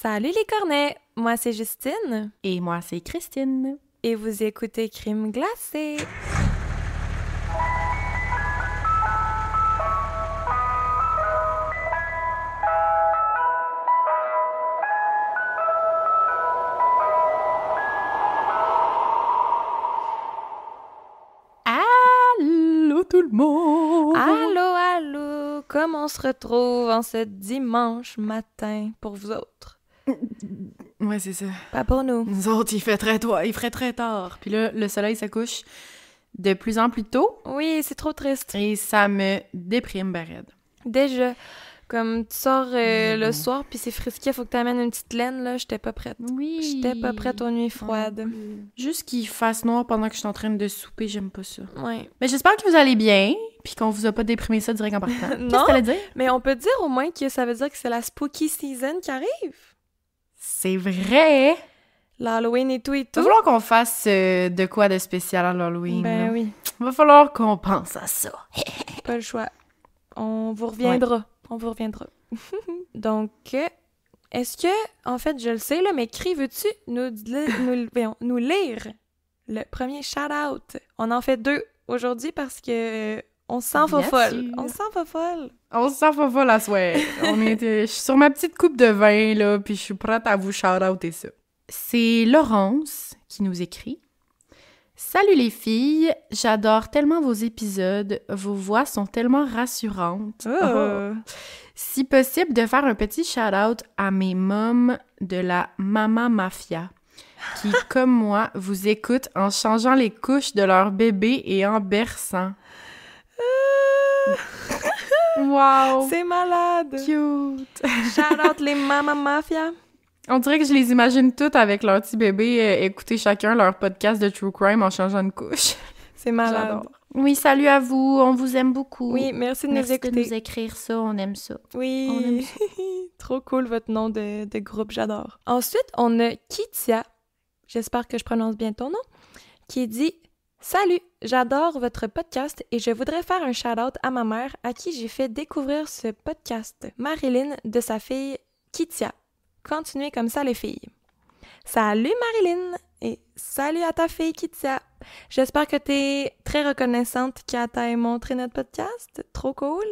Salut les cornets! Moi c'est Justine. Et moi c'est Christine. Et vous écoutez Crime glacé. Allô tout le monde! Allô! Comment on se retrouve en ce dimanche matin pour vous autres? Ouais, c'est ça. Pas pour nous. Nous autres, il ferait très tard. Puis là, le soleil se couche de plus en plus tôt. Oui, c'est trop triste. Et ça me déprime, ben raide. Déjà, comme tu sors le soir puis c'est frisqué, faut que t'amènes une petite laine, là, j'étais pas prête. Oui. J'étais pas prête aux nuits froides. Juste qu'il fasse noir pendant que je suis en train de souper, j'aime pas ça. Ouais. Mais j'espère que vous allez bien, puis qu'on vous a pas déprimé ça direct en partant. Qu'est-ce Non, que t'allais dire? mais on peut dire au moins que ça veut dire que c'est la spooky season qui arrive. C'est vrai! L'Halloween et tout et Il tout. va falloir qu'on fasse de quoi de spécial à l'Halloween. Ben là. oui, Il va falloir qu'on pense à ça. pas le choix. On vous reviendra. Ouais. On vous reviendra. Donc, est-ce que, en fait, je le sais, là, mais Cri, veux-tu nous lire le premier shout-out? On en fait 2 aujourd'hui parce que on se sent fofolle. On se sent fofolle. On se sent fofolle à soir. Je suis sur ma petite coupe de vin, là, puis je suis prête à vous shout-outer ça. C'est Laurence qui nous écrit. Salut les filles, j'adore tellement vos épisodes, vos voix sont tellement rassurantes. Oh. Si possible, de faire un petit shout-out à mes mômes de la Mama Mafia, qui, comme moi, vous écoutent en changeant les couches de leur bébé et en berçant. Wow! C'est malade! Cute! Shout-out les Mama Mafia! On dirait que je les imagine toutes avec leur petit bébé écouter chacun leur podcast de True Crime en changeant de couche. C'est malade. J'adore. Oui, salut à vous, on vous aime beaucoup. Oui, merci de nous écouter. Merci de nous écrire ça, on aime ça. Oui, on aime ça. Trop cool votre nom de groupe, j'adore. Ensuite, on a Kitia, j'espère que je prononce bien ton nom, qui dit « Salut, j'adore votre podcast et je voudrais faire un shout-out à ma mère à qui j'ai fait découvrir ce podcast, Marilyn, de sa fille Kitia. Continuez comme ça, les filles. Salut Marilyn et salut à ta fille Kitia. J'espère que t'es très reconnaissante qu'elle t'ait montré notre podcast. Trop cool.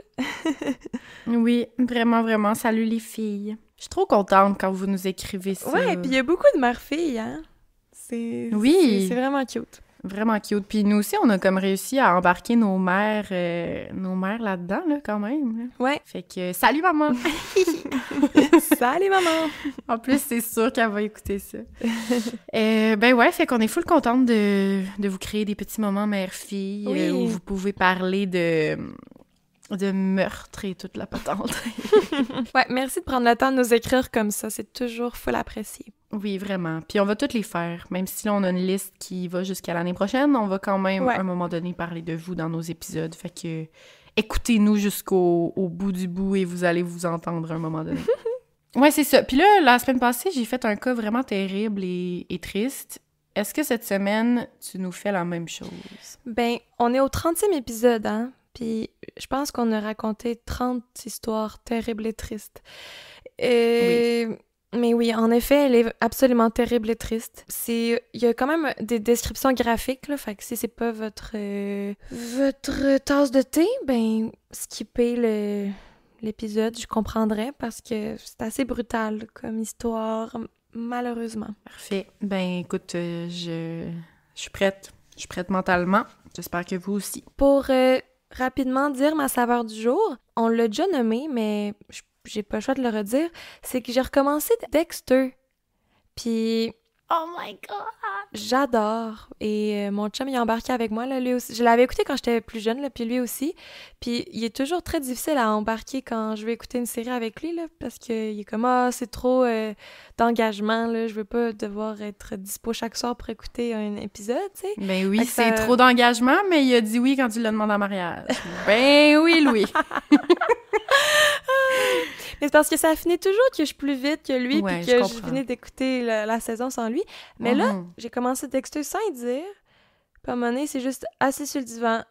Oui, vraiment, vraiment. Salut les filles. Je suis trop contente quand vous nous écrivez ça. Ouais, puis il y a beaucoup de mère-filles, hein. C'est vraiment cute. Vraiment cute. Puis nous aussi, on a comme réussi à embarquer nos mères là-dedans, là, quand même. Ouais. Fait que, salut maman! Salut maman! En plus, c'est sûr qu'elle va écouter ça. Ben ouais, fait qu'on est full contente de vous créer des petits moments mère-fille oui. Où vous pouvez parler de meurtre et toute la patente. Ouais, merci de prendre le temps de nous écrire comme ça. C'est toujours full apprécié. Oui, vraiment. Puis on va toutes les faire. Même si là, on a une liste qui va jusqu'à l'année prochaine, on va quand même, à un moment donné, parler de vous dans nos épisodes. Fait que écoutez-nous jusqu'au bout du bout et vous allez vous entendre à un moment donné. Ouais, c'est ça. Puis là, la semaine passée, j'ai fait un cas vraiment terrible et triste. Est-ce que cette semaine, tu nous fais la même chose? Ben, on est au 30e épisode, hein? Puis je pense qu'on a raconté 30 histoires terribles et tristes. Oui. Mais oui, en effet, elle est absolument terrible et triste. Il y a quand même des descriptions graphiques, là, fait que si c'est pas votre tasse de thé, ben, skippez l'épisode, je comprendrais, parce que c'est assez brutal comme histoire, malheureusement. Parfait. Ben, écoute, je suis prête. Je suis prête mentalement. J'espère que vous aussi. Pour rapidement dire ma saveur du jour, on l'a déjà nommé, mais j'ai pas le choix de le redire, c'est que j'ai recommencé Dexter. Puis... Oh my God! J'adore. Et mon chum, il est embarqué avec moi, là, lui aussi. Je l'avais écouté quand j'étais plus jeune, là, puis lui aussi. Puis il est toujours très difficile à embarquer quand je veux écouter une série avec lui, là, parce qu'il est comme « Ah, c'est trop d'engagement, là, je veux pas devoir être dispo chaque soir pour écouter un épisode, tu sais. » Ben oui, c'est trop d'engagement, mais il a dit oui quand tu l'as demandé en mariage. Ben oui, Louis! Mais c'est parce que ça finit toujours que je suis plus vite que lui, ouais, puis que je finis d'écouter la saison sans lui. Mais là, j'ai commencé Dexter sans y dire. Puis à un moment donné, c'est juste assis sur le divan,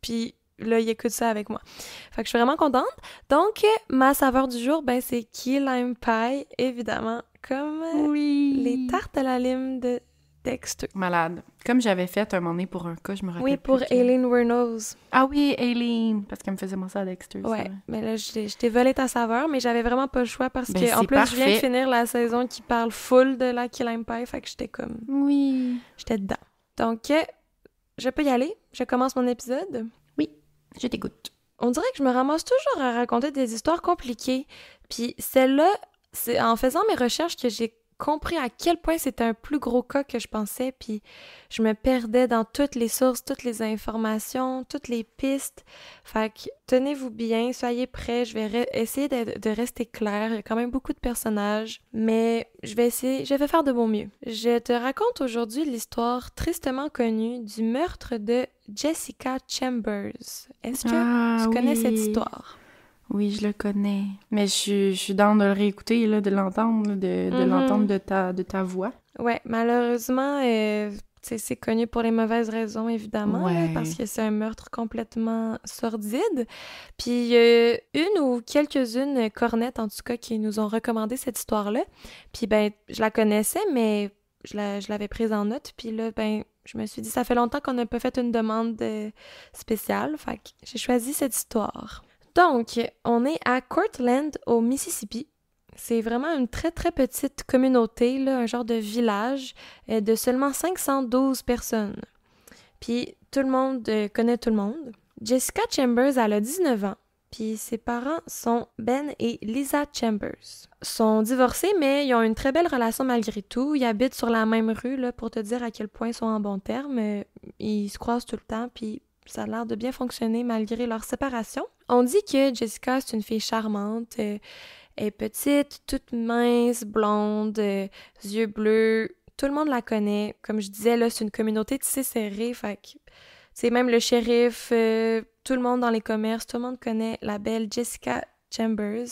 puis là, il écoute ça avec moi. Fait que je suis vraiment contente. Donc, ma saveur du jour, ben c'est Key Lime Pie, évidemment, comme Oui. les tartes à la lime de Dexter. Malade. Comme j'avais fait un moment donné pour un cas, je me rappelle. Oui, pour Aileen Wuornos. Ah oui, Aileen, parce qu'elle me faisait penser à Dexter. Ouais, mais là, je t'ai volé ta saveur, mais j'avais vraiment pas le choix parce Ben, que en c'est plus, je viens de parfait. finir la saison qui parle full de la Key Lime Pie, fait que j'étais comme... Oui. J'étais dedans. Donc, je peux y aller? Je commence mon épisode? Oui, je t'écoute. On dirait que je me ramasse toujours à raconter des histoires compliquées. Puis celle-là, c'est en faisant mes recherches que j'ai compris à quel point c'était un plus gros cas que je pensais, puis je me perdais dans toutes les sources, toutes les informations, toutes les pistes. Fait que tenez-vous bien, soyez prêts, je vais essayer de rester claire. Il y a quand même beaucoup de personnages, mais je vais faire de mon mieux. Je te raconte aujourd'hui l'histoire tristement connue du meurtre de Jessica Chambers. Est-ce que tu connais cette histoire? Oui, je le connais. Mais je suis dans de le réécouter, là, de l'entendre, là, de l'entendre de ta voix. Ouais, malheureusement, c'est connu pour les mauvaises raisons, évidemment, là, parce que c'est un meurtre complètement sordide. Puis il y a une ou quelques-unes cornettes, en tout cas, qui nous ont recommandé cette histoire-là. Puis ben, je la connaissais, mais je l'avais prise en note. Puis là, ben, je me suis dit, ça fait longtemps qu'on n'a pas fait une demande spéciale. Fait que j'ai choisi cette histoire. Donc, on est à Cortland, au Mississippi. C'est vraiment une très, très petite communauté, là, un genre de village de seulement 512 personnes. Puis, tout le monde connaît tout le monde. Jessica Chambers, elle a 19 ans, puis ses parents sont Ben et Lisa Chambers. Ils sont divorcés, mais ils ont une très belle relation malgré tout. Ils habitent sur la même rue, là, pour te dire à quel point ils sont en bons termes. Ils se croisent tout le temps, puis ça a l'air de bien fonctionner malgré leur séparation. On dit que Jessica, c'est une fille charmante. Elle est petite, toute mince, blonde, yeux bleus. Tout le monde la connaît. Comme je disais, là, c'est une communauté tissée serrée. Fait que, c'est même le shérif, tout le monde dans les commerces, tout le monde connaît la belle Jessica Chambers,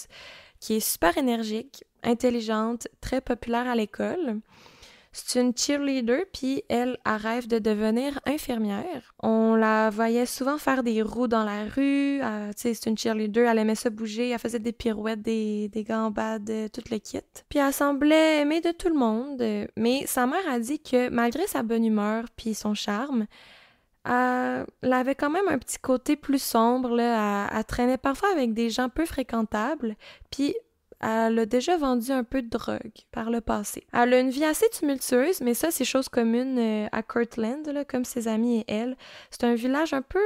qui est super énergique, intelligente, très populaire à l'école. C'est une cheerleader, puis elle rêve de devenir infirmière. On la voyait souvent faire des roues dans la rue. Tu sais, c'est une cheerleader, elle aimait ça bouger, elle faisait des pirouettes, des gambades, tout le kit. Puis elle semblait aimer de tout le monde, mais sa mère a dit que malgré sa bonne humeur puis son charme, elle avait quand même un petit côté plus sombre, là. Elle traînait parfois avec des gens peu fréquentables, puis elle a déjà vendu un peu de drogue par le passé. Elle a une vie assez tumultueuse, mais ça, c'est chose commune à Cortland, là, comme ses amis et elle. C'est un village un peu...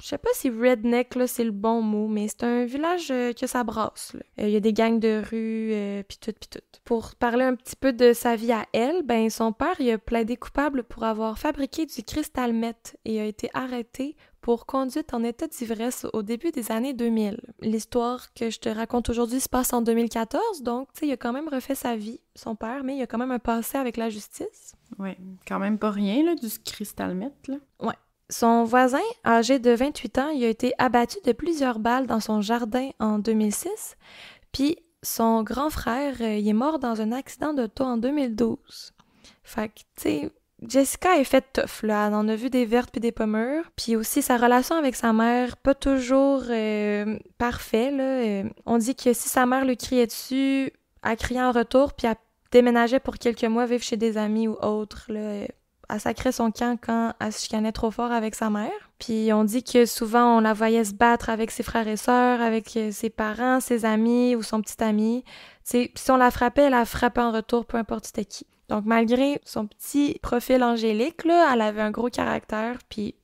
Je sais pas si redneck, là, c'est le bon mot, mais c'est un village que ça brasse, là. Il y a des gangs de rue, pis tout. Pour parler un petit peu de sa vie à elle, ben son père, il a plaidé coupable pour avoir fabriqué du cristal meth et a été arrêté pour conduite en état d'ivresse au début des années 2000. L'histoire que je te raconte aujourd'hui se passe en 2014, donc, tu sais, il a quand même refait sa vie, son père, mais il a quand même un passé avec la justice. Ouais, quand même pas rien, là, du cristal meth, là. Ouais. Son voisin, âgé de 28 ans, il a été abattu de plusieurs balles dans son jardin en 2006, puis son grand frère, il est mort dans un accident d'auto en 2012. Fait que, tu sais, Jessica est faite tough, là. Elle en a vu des vertes puis des pas mûres. Puis aussi, sa relation avec sa mère, pas toujours parfait, là. On dit que si sa mère lui criait dessus, elle criait en retour, puis elle déménageait pour quelques mois vivre chez des amis ou autres, là. Elle sacrait son camp quand elle se chicanait trop fort avec sa mère. Puis on dit que souvent, on la voyait se battre avec ses frères et sœurs, avec ses parents, ses amis ou son petit ami. T'sais, si on la frappait, elle la frappait en retour, peu importe c'était qui. Donc, malgré son petit profil angélique, là, elle avait un gros caractère, puis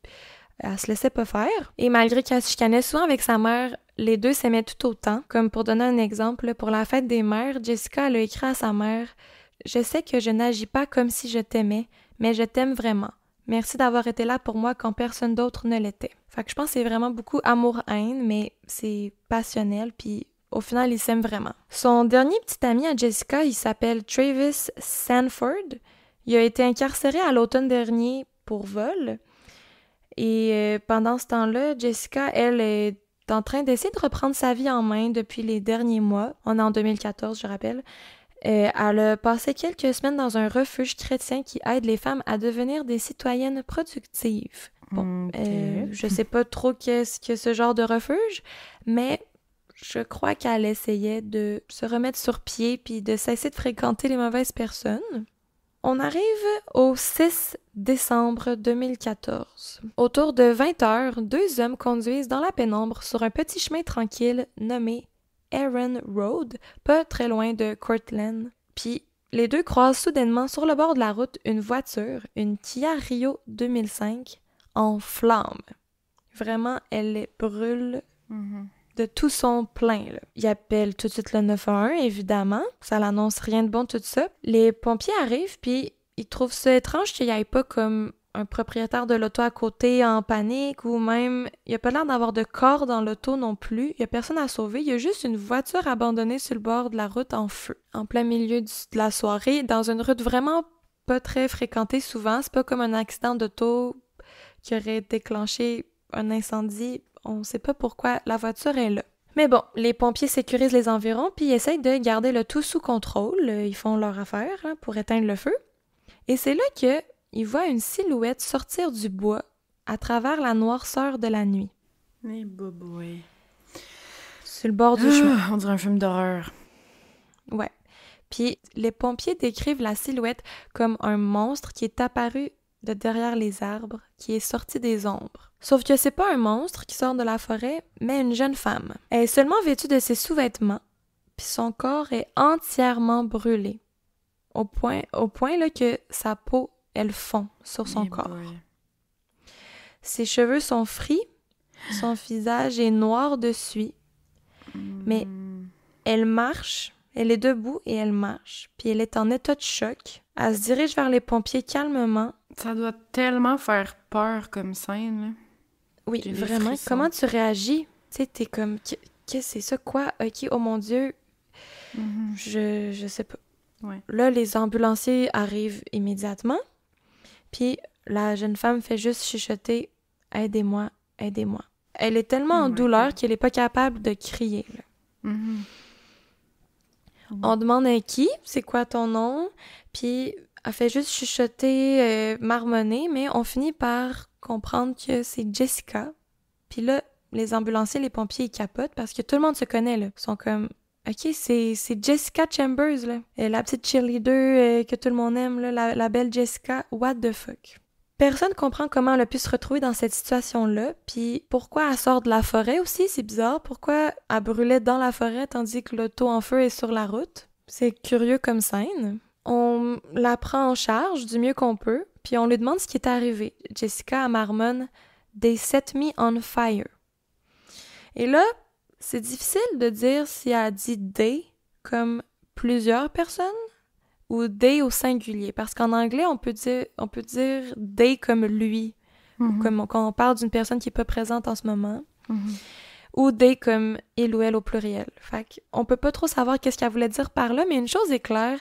elle se laissait pas faire. Et malgré qu'elle se chicanait souvent avec sa mère, les deux s'aimaient tout autant. Comme pour donner un exemple, là, pour la fête des mères, Jessica, elle a écrit à sa mère « Je sais que je n'agis pas comme si je t'aimais, mais je t'aime vraiment. Merci d'avoir été là pour moi quand personne d'autre ne l'était. » Fait que je pense que c'est vraiment beaucoup amour-haine, mais c'est passionnel, puis au final, ils s'aiment vraiment. Son dernier petit ami à Jessica, il s'appelle Travis Sanford. Il a été incarcéré à l'automne dernier pour vol. Et pendant ce temps-là, Jessica, elle, est en train d'essayer de reprendre sa vie en main depuis les derniers mois. On est en 2014, je rappelle. Elle a passé quelques semaines dans un refuge chrétien qui aide les femmes à devenir des citoyennes productives. Bon, je sais pas trop qu'est-ce que ce genre de refuge, mais je crois qu'elle essayait de se remettre sur pied puis de cesser de fréquenter les mauvaises personnes. On arrive au 6 décembre 2014. Autour de 20 heures, 2 hommes conduisent dans la pénombre sur un petit chemin tranquille nommé Aaron Road, pas très loin de Cortland. Puis les deux croisent soudainement sur le bord de la route une voiture, une Kia Rio 2005, en flammes. Vraiment, elle brûle de tout son plein. Là. Ils appellent tout de suite le 911, évidemment. Ça n'annonce rien de bon, tout ça. Les pompiers arrivent, puis ils trouvent ça étrange qu'il n'y ait pas comme un propriétaire de l'auto à côté en panique, ou même, il n'y a pas l'air d'avoir de corps dans l'auto non plus. Il n'y a personne à sauver. Il y a juste une voiture abandonnée sur le bord de la route en feu, en plein milieu de la soirée, dans une route vraiment pas très fréquentée souvent. C'est pas comme un accident d'auto qui aurait déclenché un incendie. On sait pas pourquoi la voiture est là. Mais bon, les pompiers sécurisent les environs puis essayent de garder le tout sous contrôle. Ils font leur affaire là, pour éteindre le feu. Et c'est là qu'ils voient une silhouette sortir du bois à travers la noirceur de la nuit. Mais boboy. Sur le bord du chemin. On dirait un film d'horreur. Ouais. Puis les pompiers décrivent la silhouette comme un monstre qui est apparu de derrière les arbres, qui est sorti des ombres. Sauf que c'est pas un monstre qui sort de la forêt, mais une jeune femme. Elle est seulement vêtue de ses sous-vêtements, puis son corps est entièrement brûlé, au point là que sa peau, elle fond sur son corps. Ses cheveux sont frits, son visage est noir de suie, mais elle marche, elle est debout et elle marche, puis elle est en état de choc. Elle se dirige vers les pompiers calmement. Ça doit tellement faire peur comme scène, là. Oui, vraiment. Comment tu réagis? Tu sais, t'es comme, qu'est-ce que c'est ça? Quoi? Ok, oh mon Dieu. Je sais pas. Ouais. Là, les ambulanciers arrivent immédiatement. Puis la jeune femme fait juste chuchoter « Aidez-moi, aidez-moi ». Elle est tellement en douleur qu'elle est pas capable de crier. Là. On demande à qui? C'est quoi ton nom? Puis elle fait juste chuchoter, marmonner, mais on finit par comprendre que c'est Jessica. Puis là, les ambulanciers, les pompiers, ils capotent parce que tout le monde se connaît, là. Ils sont comme, OK, c'est Jessica Chambers, là. La petite cheerleader que tout le monde aime, là, la belle Jessica. What the fuck? Personne comprend comment elle a pu se retrouver dans cette situation-là, puis pourquoi elle sort de la forêt aussi, c'est bizarre. Pourquoi elle brûlait dans la forêt tandis que l'auto en feu est sur la route? C'est curieux comme scène. On la prend en charge du mieux qu'on peut, puis on lui demande ce qui est arrivé. Jessica marmonne « They set me on fire ». Et là, c'est difficile de dire si elle a dit « they » comme plusieurs personnes ou « they » au singulier, parce qu'en anglais, on peut dire « they » comme « lui », comme quand on parle d'une personne qui n'est pas présente en ce moment, ou « they » comme « il » ou « elle » au pluriel. Fait qu'on peut pas trop savoir qu'est-ce qu'elle voulait dire par là, mais une chose est claire,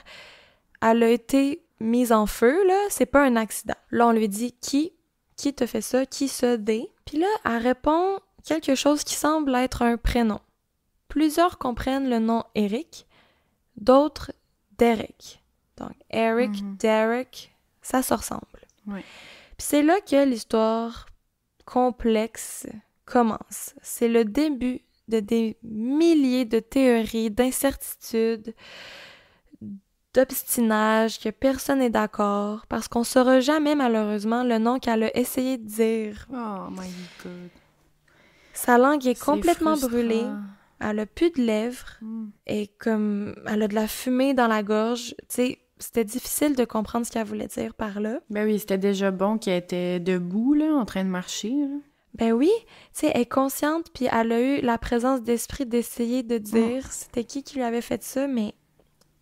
elle a été mise en feu, là, c'est pas un accident. Là, on lui dit « Qui te fait ça? Qui ça? They? » Puis là, elle répond quelque chose qui semble être un prénom. Plusieurs comprennent le nom Eric, d'autres Derek. Donc, Eric, Derek, ça se ressemble. Ouais. Puis c'est là que l'histoire complexe commence. C'est le début de des milliers de théories, d'incertitudes, d'obstinage, que personne n'est d'accord, parce qu'on saura jamais, malheureusement, le nom qu'elle a essayé de dire. Oh my God. Sa langue est complètement frustrant. Brûlée. Elle a plus de lèvres. Et comme elle a de la fumée dans la gorge. Tu sais, c'était difficile de comprendre ce qu'elle voulait dire par là. Ben oui, c'était déjà bon qu'elle était debout, là, en train de marcher, là. Ben oui, tu sais, elle est consciente, puis elle a eu la présence d'esprit d'essayer de dire c'était qui lui avait fait ça, mais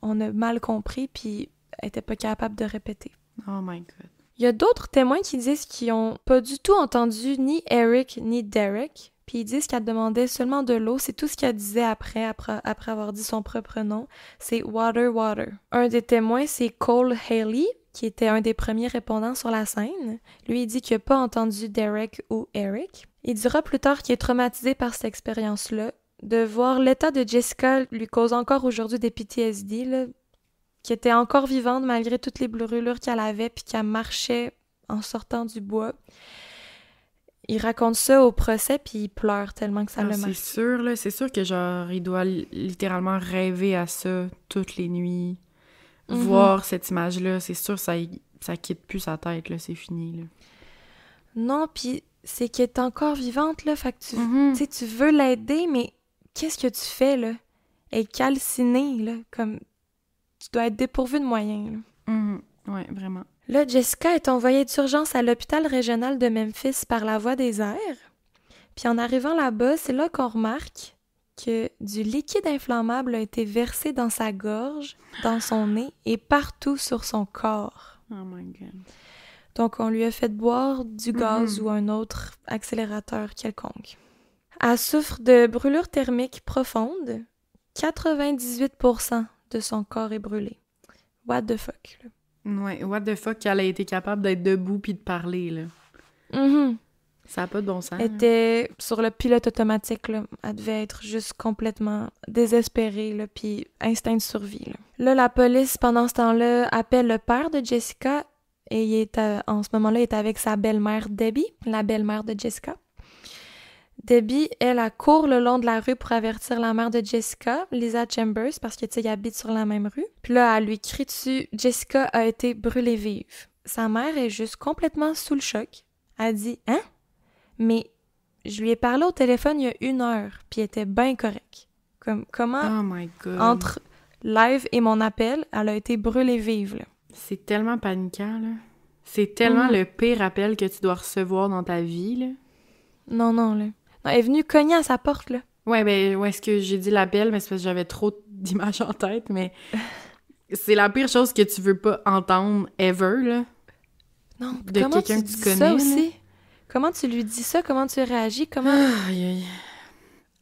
on a mal compris, puis elle était pas capable de répéter. Oh my God. Il y a d'autres témoins qui disent qu'ils ont pas du tout entendu ni Eric ni Derek, puis ils disent qu'elle demandait seulement de l'eau. C'est tout ce qu'elle disait après avoir dit son propre nom. C'est « water, water ». Un des témoins, c'est Cole Haley, qui était un des premiers répondants sur la scène. Lui, il dit qu'il n'a pas entendu Derek ou Eric. Il dira plus tard qu'il est traumatisé par cette expérience-là. De voir l'état de Jessica lui cause encore aujourd'hui des PTSD, là, qui était encore vivante malgré toutes les brûlures qu'elle avait puis qu'elle marchait en sortant du bois. il raconte ça au procès, puis il pleure tellement que ça l'a marqué. C'est sûr, là. C'est sûr que, genre, il doit littéralement rêver à ça toutes les nuits. Voir cette image-là, c'est sûr, ça quitte plus sa tête, là. C'est fini, là. Non, puis c'est qu'elle est encore vivante, là. Fait que tu sais, tu veux l'aider, mais qu'est-ce que tu fais, là? Elle est calcinée, là. Comme, tu dois être dépourvu de moyens, là. Ouais, vraiment. Là, Jessica est envoyée d'urgence à l'hôpital régional de Memphis par la voie des airs. Puis en arrivant là-bas, c'est là qu'on remarque que du liquide inflammable a été versé dans sa gorge, dans son nez et partout sur son corps. Oh my God. Donc, on lui a fait boire du gaz ou un autre accélérateur quelconque. Elle souffre de brûlure thermique profonde. 98% de son corps est brûlé. What the fuck, là. Ouais, what the fuck qu'elle a été capable d'être debout puis de parler, là. Ça n'a pas de bon sens. Elle était sur le pilote automatique, là. Elle devait être juste complètement désespérée, là, puis instinct de survie, là. Là, la police, pendant ce temps-là, appelle le père de Jessica et en ce moment-là, il est avec sa belle-mère Debbie, la belle-mère de Jessica. Debbie, elle court le long de la rue pour avertir la mère de Jessica, Lisa Chambers, parce que, tu sais, ils habitent sur la même rue. Puis là, elle lui crie dessus, Jessica a été brûlée vive. Sa mère est juste complètement sous le choc. Elle dit, hein? Mais je lui ai parlé au téléphone il y a 1 heure, puis elle était bien correcte. Comment, oh my God. entre live et mon appel, elle a été brûlée vive, là. C'est tellement paniquant, là. C'est tellement le pire appel que tu dois recevoir dans ta vie, là. Non, là. Non, elle est venue cogner à sa porte, là. Ouais, ben, ouais, est-ce que j'ai dit l'appel, mais c'est parce que j'avais trop d'images en tête, mais c'est la pire chose que tu veux pas entendre ever, là. Non, de comment quelqu'un tu que tu dis connais, ça là? aussi? Comment tu lui dis ça? Comment tu réagis? Comment... Aïe, aïe.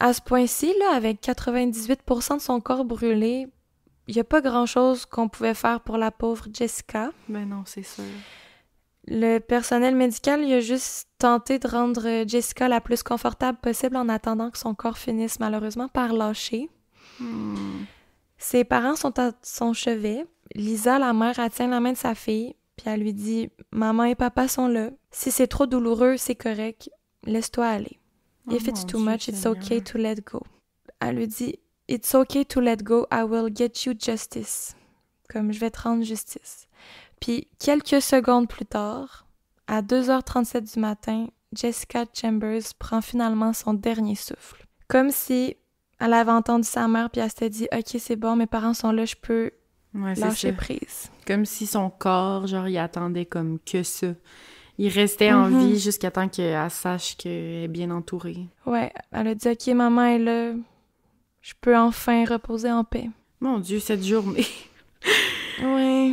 À ce point-ci, là, avec 98% de son corps brûlé, il n'y a pas grand-chose qu'on pouvait faire pour la pauvre Jessica. Ben non, c'est sûr. Le personnel médical, il a juste tenté de rendre Jessica la plus confortable possible en attendant que son corps finisse malheureusement par lâcher. Ses parents sont à son chevet. Lisa, la mère, elle tient la main de sa fille, puis elle lui dit « Maman et papa sont là. Si c'est trop douloureux, c'est correct. Laisse-toi aller. If it's too much, it's okay to let go. » Elle lui dit « It's okay to let go. I will get you justice. » Comme « Je vais te rendre justice. » Puis, quelques secondes plus tard, à 2h37 du matin, Jessica Chambers prend finalement son dernier souffle. Comme si elle avait entendu sa mère, puis elle s'était dit « Ok, c'est bon, mes parents sont là, je peux lâcher prise. » Comme si son corps, genre, il attendait comme que ça. Il restait en vie jusqu'à temps qu'elle sache qu'elle est bien entourée. Ouais, elle a dit « Ok, maman est là, je peux enfin reposer en paix. » Mon Dieu, cette journée! Ouais...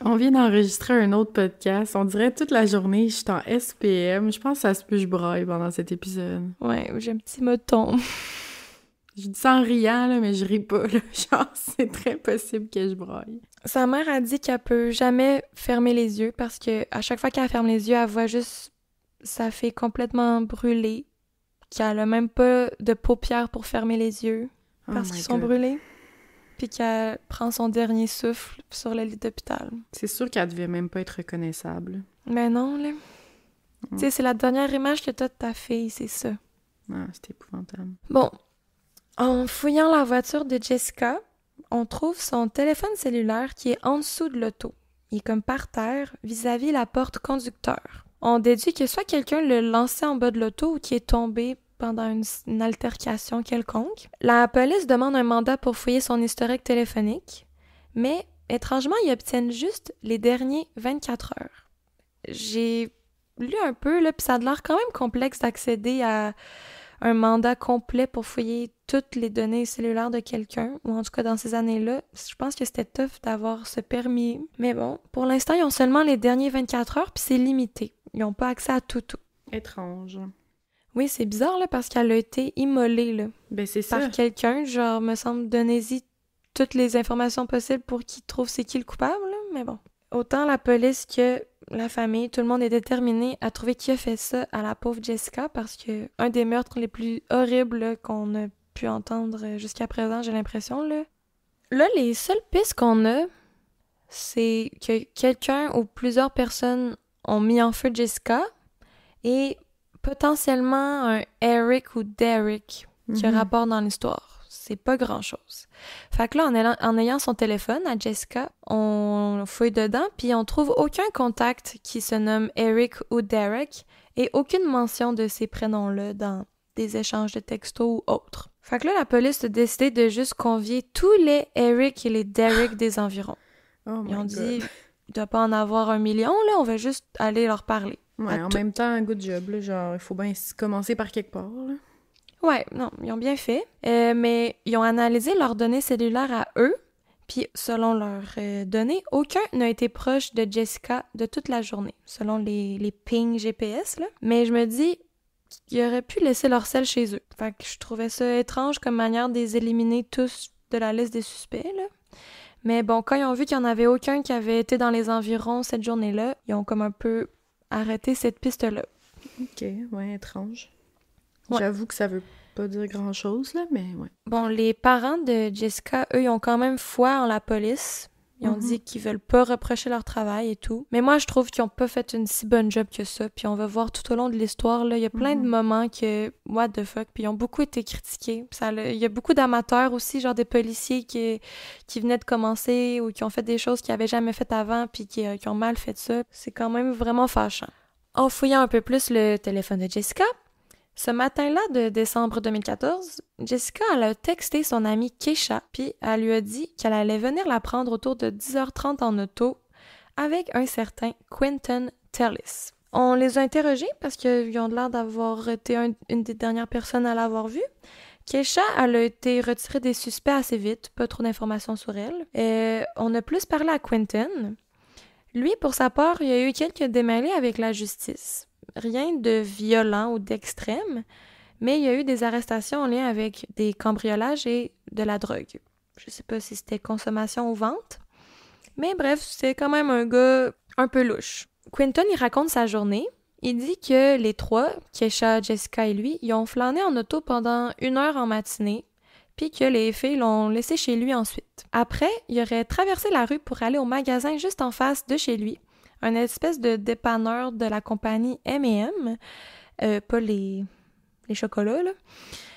On vient d'enregistrer un autre podcast. On dirait toute la journée, je suis en SPM. Je pense que ça se peut que je braille pendant cet épisode. Ouais, j'ai un petit mouton. Je dis ça en riant, là, mais je ris pas. Là. Genre, c'est très possible que je braille. Sa mère a dit qu'elle peut jamais fermer les yeux parce que à chaque fois qu'elle ferme les yeux, elle voit juste sa fille complètement brûlée, qu'elle a même pas de paupières pour fermer les yeux parce qu'ils sont brûlés. Puis qu'elle prend son dernier souffle sur le lit d'hôpital. C'est sûr qu'elle devait même pas être reconnaissable. Mais non, là. Tu sais, c'est la dernière image que t'as de ta fille, c'est ça. Ah, c'est épouvantable. Bon. En fouillant la voiture de Jessica, on trouve son téléphone cellulaire qui est en dessous de l'auto. Il est comme par terre, vis-à-vis la porte conducteur. On déduit que soit quelqu'un l'a lancé en bas de l'auto ou qu'il est tombé pendant une altercation quelconque. La police demande un mandat pour fouiller son historique téléphonique, mais étrangement, ils obtiennent juste les derniers 24 heures. J'ai lu un peu, là, puis ça a l'air quand même complexe d'accéder à un mandat complet pour fouiller toutes les données cellulaires de quelqu'un, ou en tout cas dans ces années-là. Je pense que c'était tough d'avoir ce permis. Mais bon, pour l'instant, ils ont seulement les derniers 24 heures, puis c'est limité. Ils n'ont pas accès à tout. Étrange. Oui, c'est bizarre, là, parce qu'elle a été immolée, là. Ben, c'est ça. Par quelqu'un, genre, me semble, donnez-y toutes les informations possibles pour qu'il trouve c'est qui le coupable, là, mais bon. Autant la police que la famille, tout le monde est déterminé à trouver qui a fait ça à la pauvre Jessica, parce que un des meurtres les plus horribles là, qu'on a pu entendre jusqu'à présent, j'ai l'impression, là. Là, les seules pistes qu'on a, c'est que quelqu'un ou plusieurs personnes ont mis en feu Jessica, et potentiellement un Eric ou Derek qui a rapport dans l'histoire. C'est pas grand-chose. Fait que là, en ayant son téléphone à Jessica, on fouille dedans, puis on trouve aucun contact qui se nomme Eric ou Derek et aucune mention de ces prénoms-là dans des échanges de textos ou autres. Fait que là, la police a décidé de juste convier tous les Eric et les Derek des environs. Ils ont dit, il doit pas en avoir 1 million, là, on va juste aller leur parler. Ouais, en même temps, un good job, là, genre, il faut bien commencer par quelque part, là. Ouais, non, ils ont bien fait, mais ils ont analysé leurs données cellulaires à eux, puis selon leurs données, aucun n'a été proche de Jessica de toute la journée, selon les pings GPS, là. Mais je me dis qu'ils auraient pu laisser leur sel chez eux. Fait que je trouvais ça étrange comme manière de les éliminer tous de la liste des suspects, là. Mais bon, quand ils ont vu qu'il n'y en avait aucun qui avait été dans les environs cette journée-là, ils ont comme un peu arrêté cette piste-là. Ok, ouais, étrange. Ouais. J'avoue que ça veut pas dire grand-chose, là, mais ouais. Bon, les parents de Jessica, eux, ils ont quand même foi en la police. Ils ont dit qu'ils veulent pas reprocher leur travail et tout. Mais moi, je trouve qu'ils ont pas fait une si bonne job que ça. Puis on va voir tout au long de l'histoire, là, il y a plein de moments que, what the fuck, puis ils ont beaucoup été critiqués. Il y a beaucoup d'amateurs aussi, genre des policiers qui venaient de commencer ou qui ont fait des choses qu'ils avaient jamais faites avant puis qui ont mal fait ça. C'est quand même vraiment fâchant. En fouillant un peu plus le téléphone de Jessica, ce matin-là de décembre 2014, Jessica elle a texté son amie Keisha, puis elle lui a dit qu'elle allait venir la prendre autour de 10h30 en auto avec un certain Quentin Tellis. On les a interrogés parce qu'ils ont l'air d'avoir été une des dernières personnes à l'avoir vue. Keisha, elle a été retirée des suspects assez vite, pas trop d'informations sur elle. On a plus parlé à Quentin. Lui, pour sa part, il y a eu quelques démêlés avec la justice. Rien de violent ou d'extrême, mais il y a eu des arrestations en lien avec des cambriolages et de la drogue. Je sais pas si c'était consommation ou vente, mais bref, c'est quand même un gars un peu louche. Quentin, il raconte sa journée. Il dit que les trois, Keisha, Jessica et lui, ils ont flâné en auto pendant 1 heure en matinée, puis que les filles l'ont laissé chez lui ensuite. Après, il aurait traversé la rue pour aller au magasin juste en face de chez lui, un espèce de dépanneur de la compagnie M&M, pas les chocolats, là.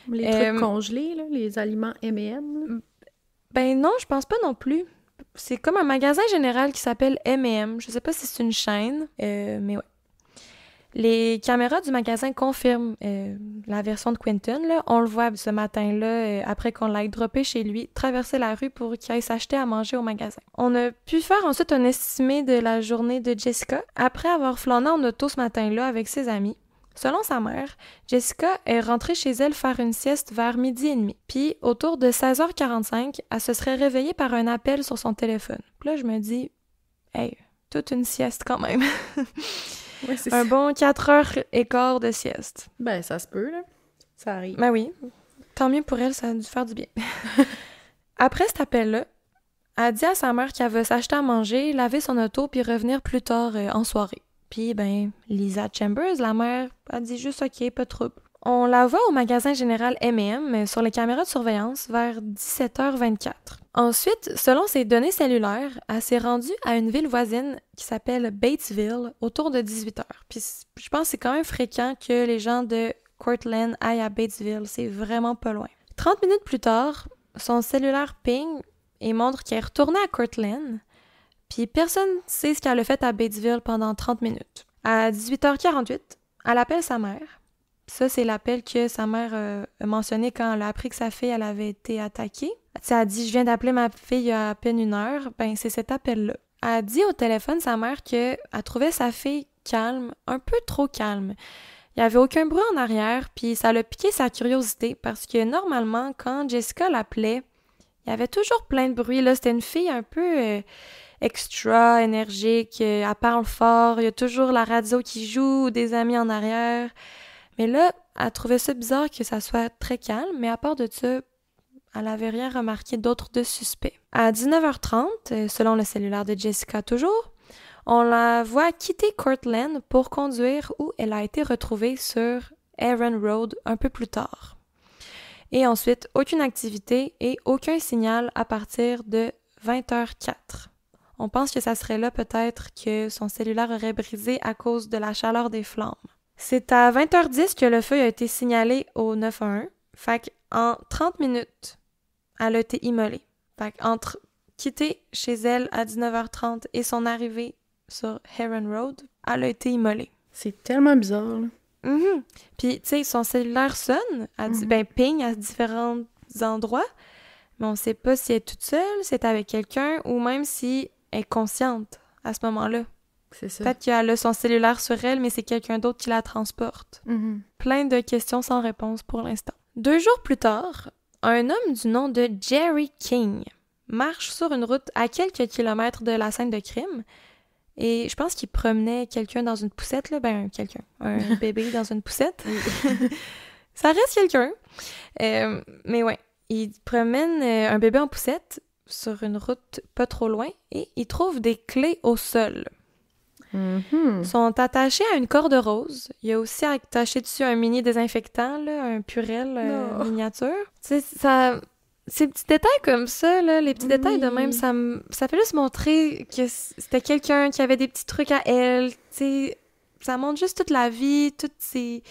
Les trucs congelés, là, les aliments M&M. Ben non, je pense pas non plus. C'est comme un magasin général qui s'appelle M&M. Je sais pas si c'est une chaîne, mais ouais. Les caméras du magasin confirment la version de Quentin, là. On le voit ce matin-là, après qu'on l'ait droppé chez lui, traverser la rue pour qu'il aille s'acheter à manger au magasin. On a pu faire ensuite un estimé de la journée de Jessica après avoir flâné en auto ce matin-là avec ses amis. Selon sa mère, Jessica est rentrée chez elle faire une sieste vers 12h30. Puis, autour de 16h45, elle se serait réveillée par un appel sur son téléphone. Puis là, je me dis, hey, toute une sieste quand même. Ouais, c'est un bon 4h15 de sieste. Ben, ça se peut, là. Ça arrive. Ben oui. Tant mieux pour elle, ça a dû faire du bien. Après cet appel-là, elle dit à sa mère qu'elle veut s'acheter à manger, laver son auto, puis revenir plus tard en soirée. Puis, ben, Lisa Chambers, la mère, a dit juste « OK, pas de trouble ». On la voit au magasin général M&M sur les caméras de surveillance vers 17h24. Ensuite, selon ses données cellulaires, elle s'est rendue à une ville voisine qui s'appelle Batesville autour de 18h. Puis je pense que c'est quand même fréquent que les gens de Cortland aillent à Batesville. C'est vraiment pas loin. 30 minutes plus tard, son cellulaire ping et montre qu'elle est retournée à Cortland. Puis personne ne sait ce qu'elle a fait à Batesville pendant 30 minutes. À 18h48, elle appelle sa mère. Ça, c'est l'appel que sa mère a mentionné quand elle a appris que sa fille elle avait été attaquée. Elle a dit « Je viens d'appeler ma fille il y a à peine 1 heure ». Ben, c'est cet appel-là. Elle a dit au téléphone, sa mère, qu'elle trouvait sa fille calme, un peu trop calme. Il n'y avait aucun bruit en arrière, puis ça l'a piqué sa curiosité parce que normalement, quand Jessica l'appelait, il y avait toujours plein de bruit. Là, c'était une fille un peu extra, énergique, elle parle fort, il y a toujours la radio qui joue ou des amis en arrière. Mais là, elle trouvait ça bizarre que ça soit très calme, mais à part de ça, elle n'avait rien remarqué d'autre de suspect. À 19h30, selon le cellulaire de Jessica toujours, on la voit quitter Cortland pour conduire où elle a été retrouvée sur Aaron Road un peu plus tard. Et ensuite, aucune activité et aucun signal à partir de 20h04. On pense que ça serait là peut-être que son cellulaire aurait brisé à cause de la chaleur des flammes. C'est à 20h10 que le feu a été signalé au 911. Fait qu'en 30 minutes, elle a été immolée. Fait qu'entre quitter chez elle à 19h30 et son arrivée sur Heron Road, elle a été immolée. C'est tellement bizarre, là. Puis, tu sais, son cellulaire sonne, ping à différents endroits, mais on sait pas si elle est toute seule, si elle est avec quelqu'un, ou même si elle est consciente à ce moment-là. C'est ça. Peut-être qu'elle a son cellulaire sur elle, mais c'est quelqu'un d'autre qui la transporte. Plein de questions sans réponse pour l'instant. 2 jours plus tard, un homme du nom de Jerry King marche sur une route à quelques kilomètres de la scène de crime. Et je pense qu'il promenait quelqu'un dans une poussette, là. Un bébé dans une poussette. Ça reste quelqu'un. Mais ouais, il promène un bébé en poussette sur une route pas trop loin et il trouve des clés au sol. Sont attachées à une corde rose. Il y a aussi attaché dessus un mini désinfectant, là, un Purell miniature. Tu sais, ça... Ces petits détails comme ça, là, les petits détails de même, ça fait juste montrer que c'était quelqu'un qui avait des petits trucs à elle, tu sais, ça montre juste toute la vie, toutes ses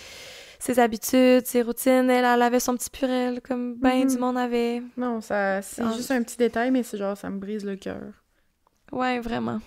habitudes, ses routines. Elle avait son petit Purell, comme ben du monde avait. Non, c'est juste un petit détail, mais c'est genre, ça me brise le cœur. Ouais, vraiment.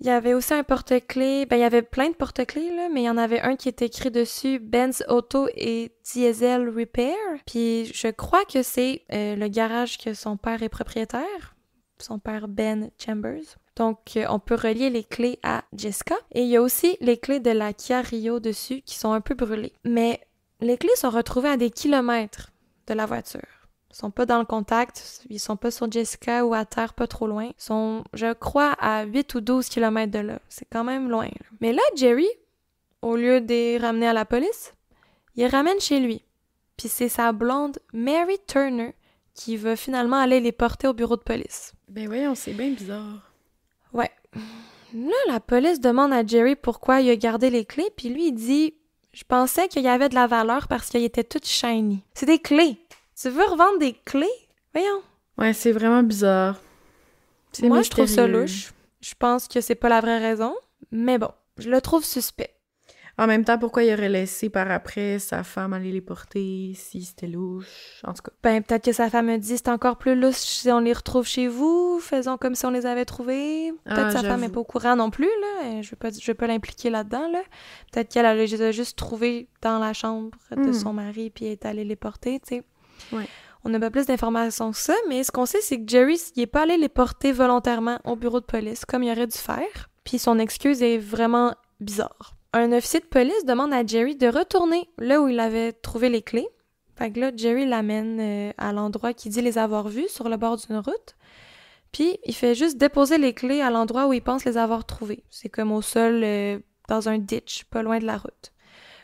Il y avait aussi un porte-clés. Ben, il y avait plein de porte-clés, là, mais il y en avait un qui était écrit dessus Benz Auto et Diesel Repair. Puis je crois que c'est le garage que son père est propriétaire. Son père Ben Chambers. Donc, on peut relier les clés à Jessica. Et il y a aussi les clés de la Kia Rio dessus qui sont un peu brûlées. Mais les clés sont retrouvées à des kilomètres de la voiture. Ils sont pas dans le contact, ils sont pas sur Jessica ou à terre pas trop loin. Ils sont, je crois, à 8 ou 12 kilomètres de là. C'est quand même loin. Là. Mais là, Jerry, au lieu de les ramener à la police, il les ramène chez lui. Puis c'est sa blonde, Mary Turner, qui va finalement aller les porter au bureau de police. Ben voyons, c'est bien bizarre. Ouais. Là, la police demande à Jerry pourquoi il a gardé les clés, puis lui, il dit « Je pensais qu'il y avait de la valeur parce qu'ils étaient toutes shiny. » C'est des clés. Tu veux revendre des clés? Voyons. Ouais, c'est vraiment bizarre. C'est Moi, mystérieux. je trouve ça louche. Je pense que c'est pas la vraie raison. Mais bon, je le trouve suspect. En même temps, pourquoi il aurait laissé par après sa femme aller les porter si c'était louche? En tout cas. Ben, peut-être que sa femme me dit c'est encore plus louche si on les retrouve chez vous. Faisons comme si on les avait trouvés. Peut-être que sa femme est pas au courant non plus, là. Je veux pas l'impliquer là-dedans, là. Peut-être qu'elle les a juste trouvés dans la chambre de son mari puis est allée les porter, tu sais. Ouais. On n'a pas plus d'informations que ça, mais ce qu'on sait, c'est que Jerry, il est pas allé les porter volontairement au bureau de police, comme il aurait dû faire. Puis son excuse est vraiment bizarre. Un officier de police demande à Jerry de retourner là où il avait trouvé les clés. Fait que là, Jerry l'amène à l'endroit qu'il dit les avoir vus, sur le bord d'une route. Puis il fait juste déposer les clés à l'endroit où il pense les avoir trouvées. C'est comme au sol, dans un ditch, pas loin de la route.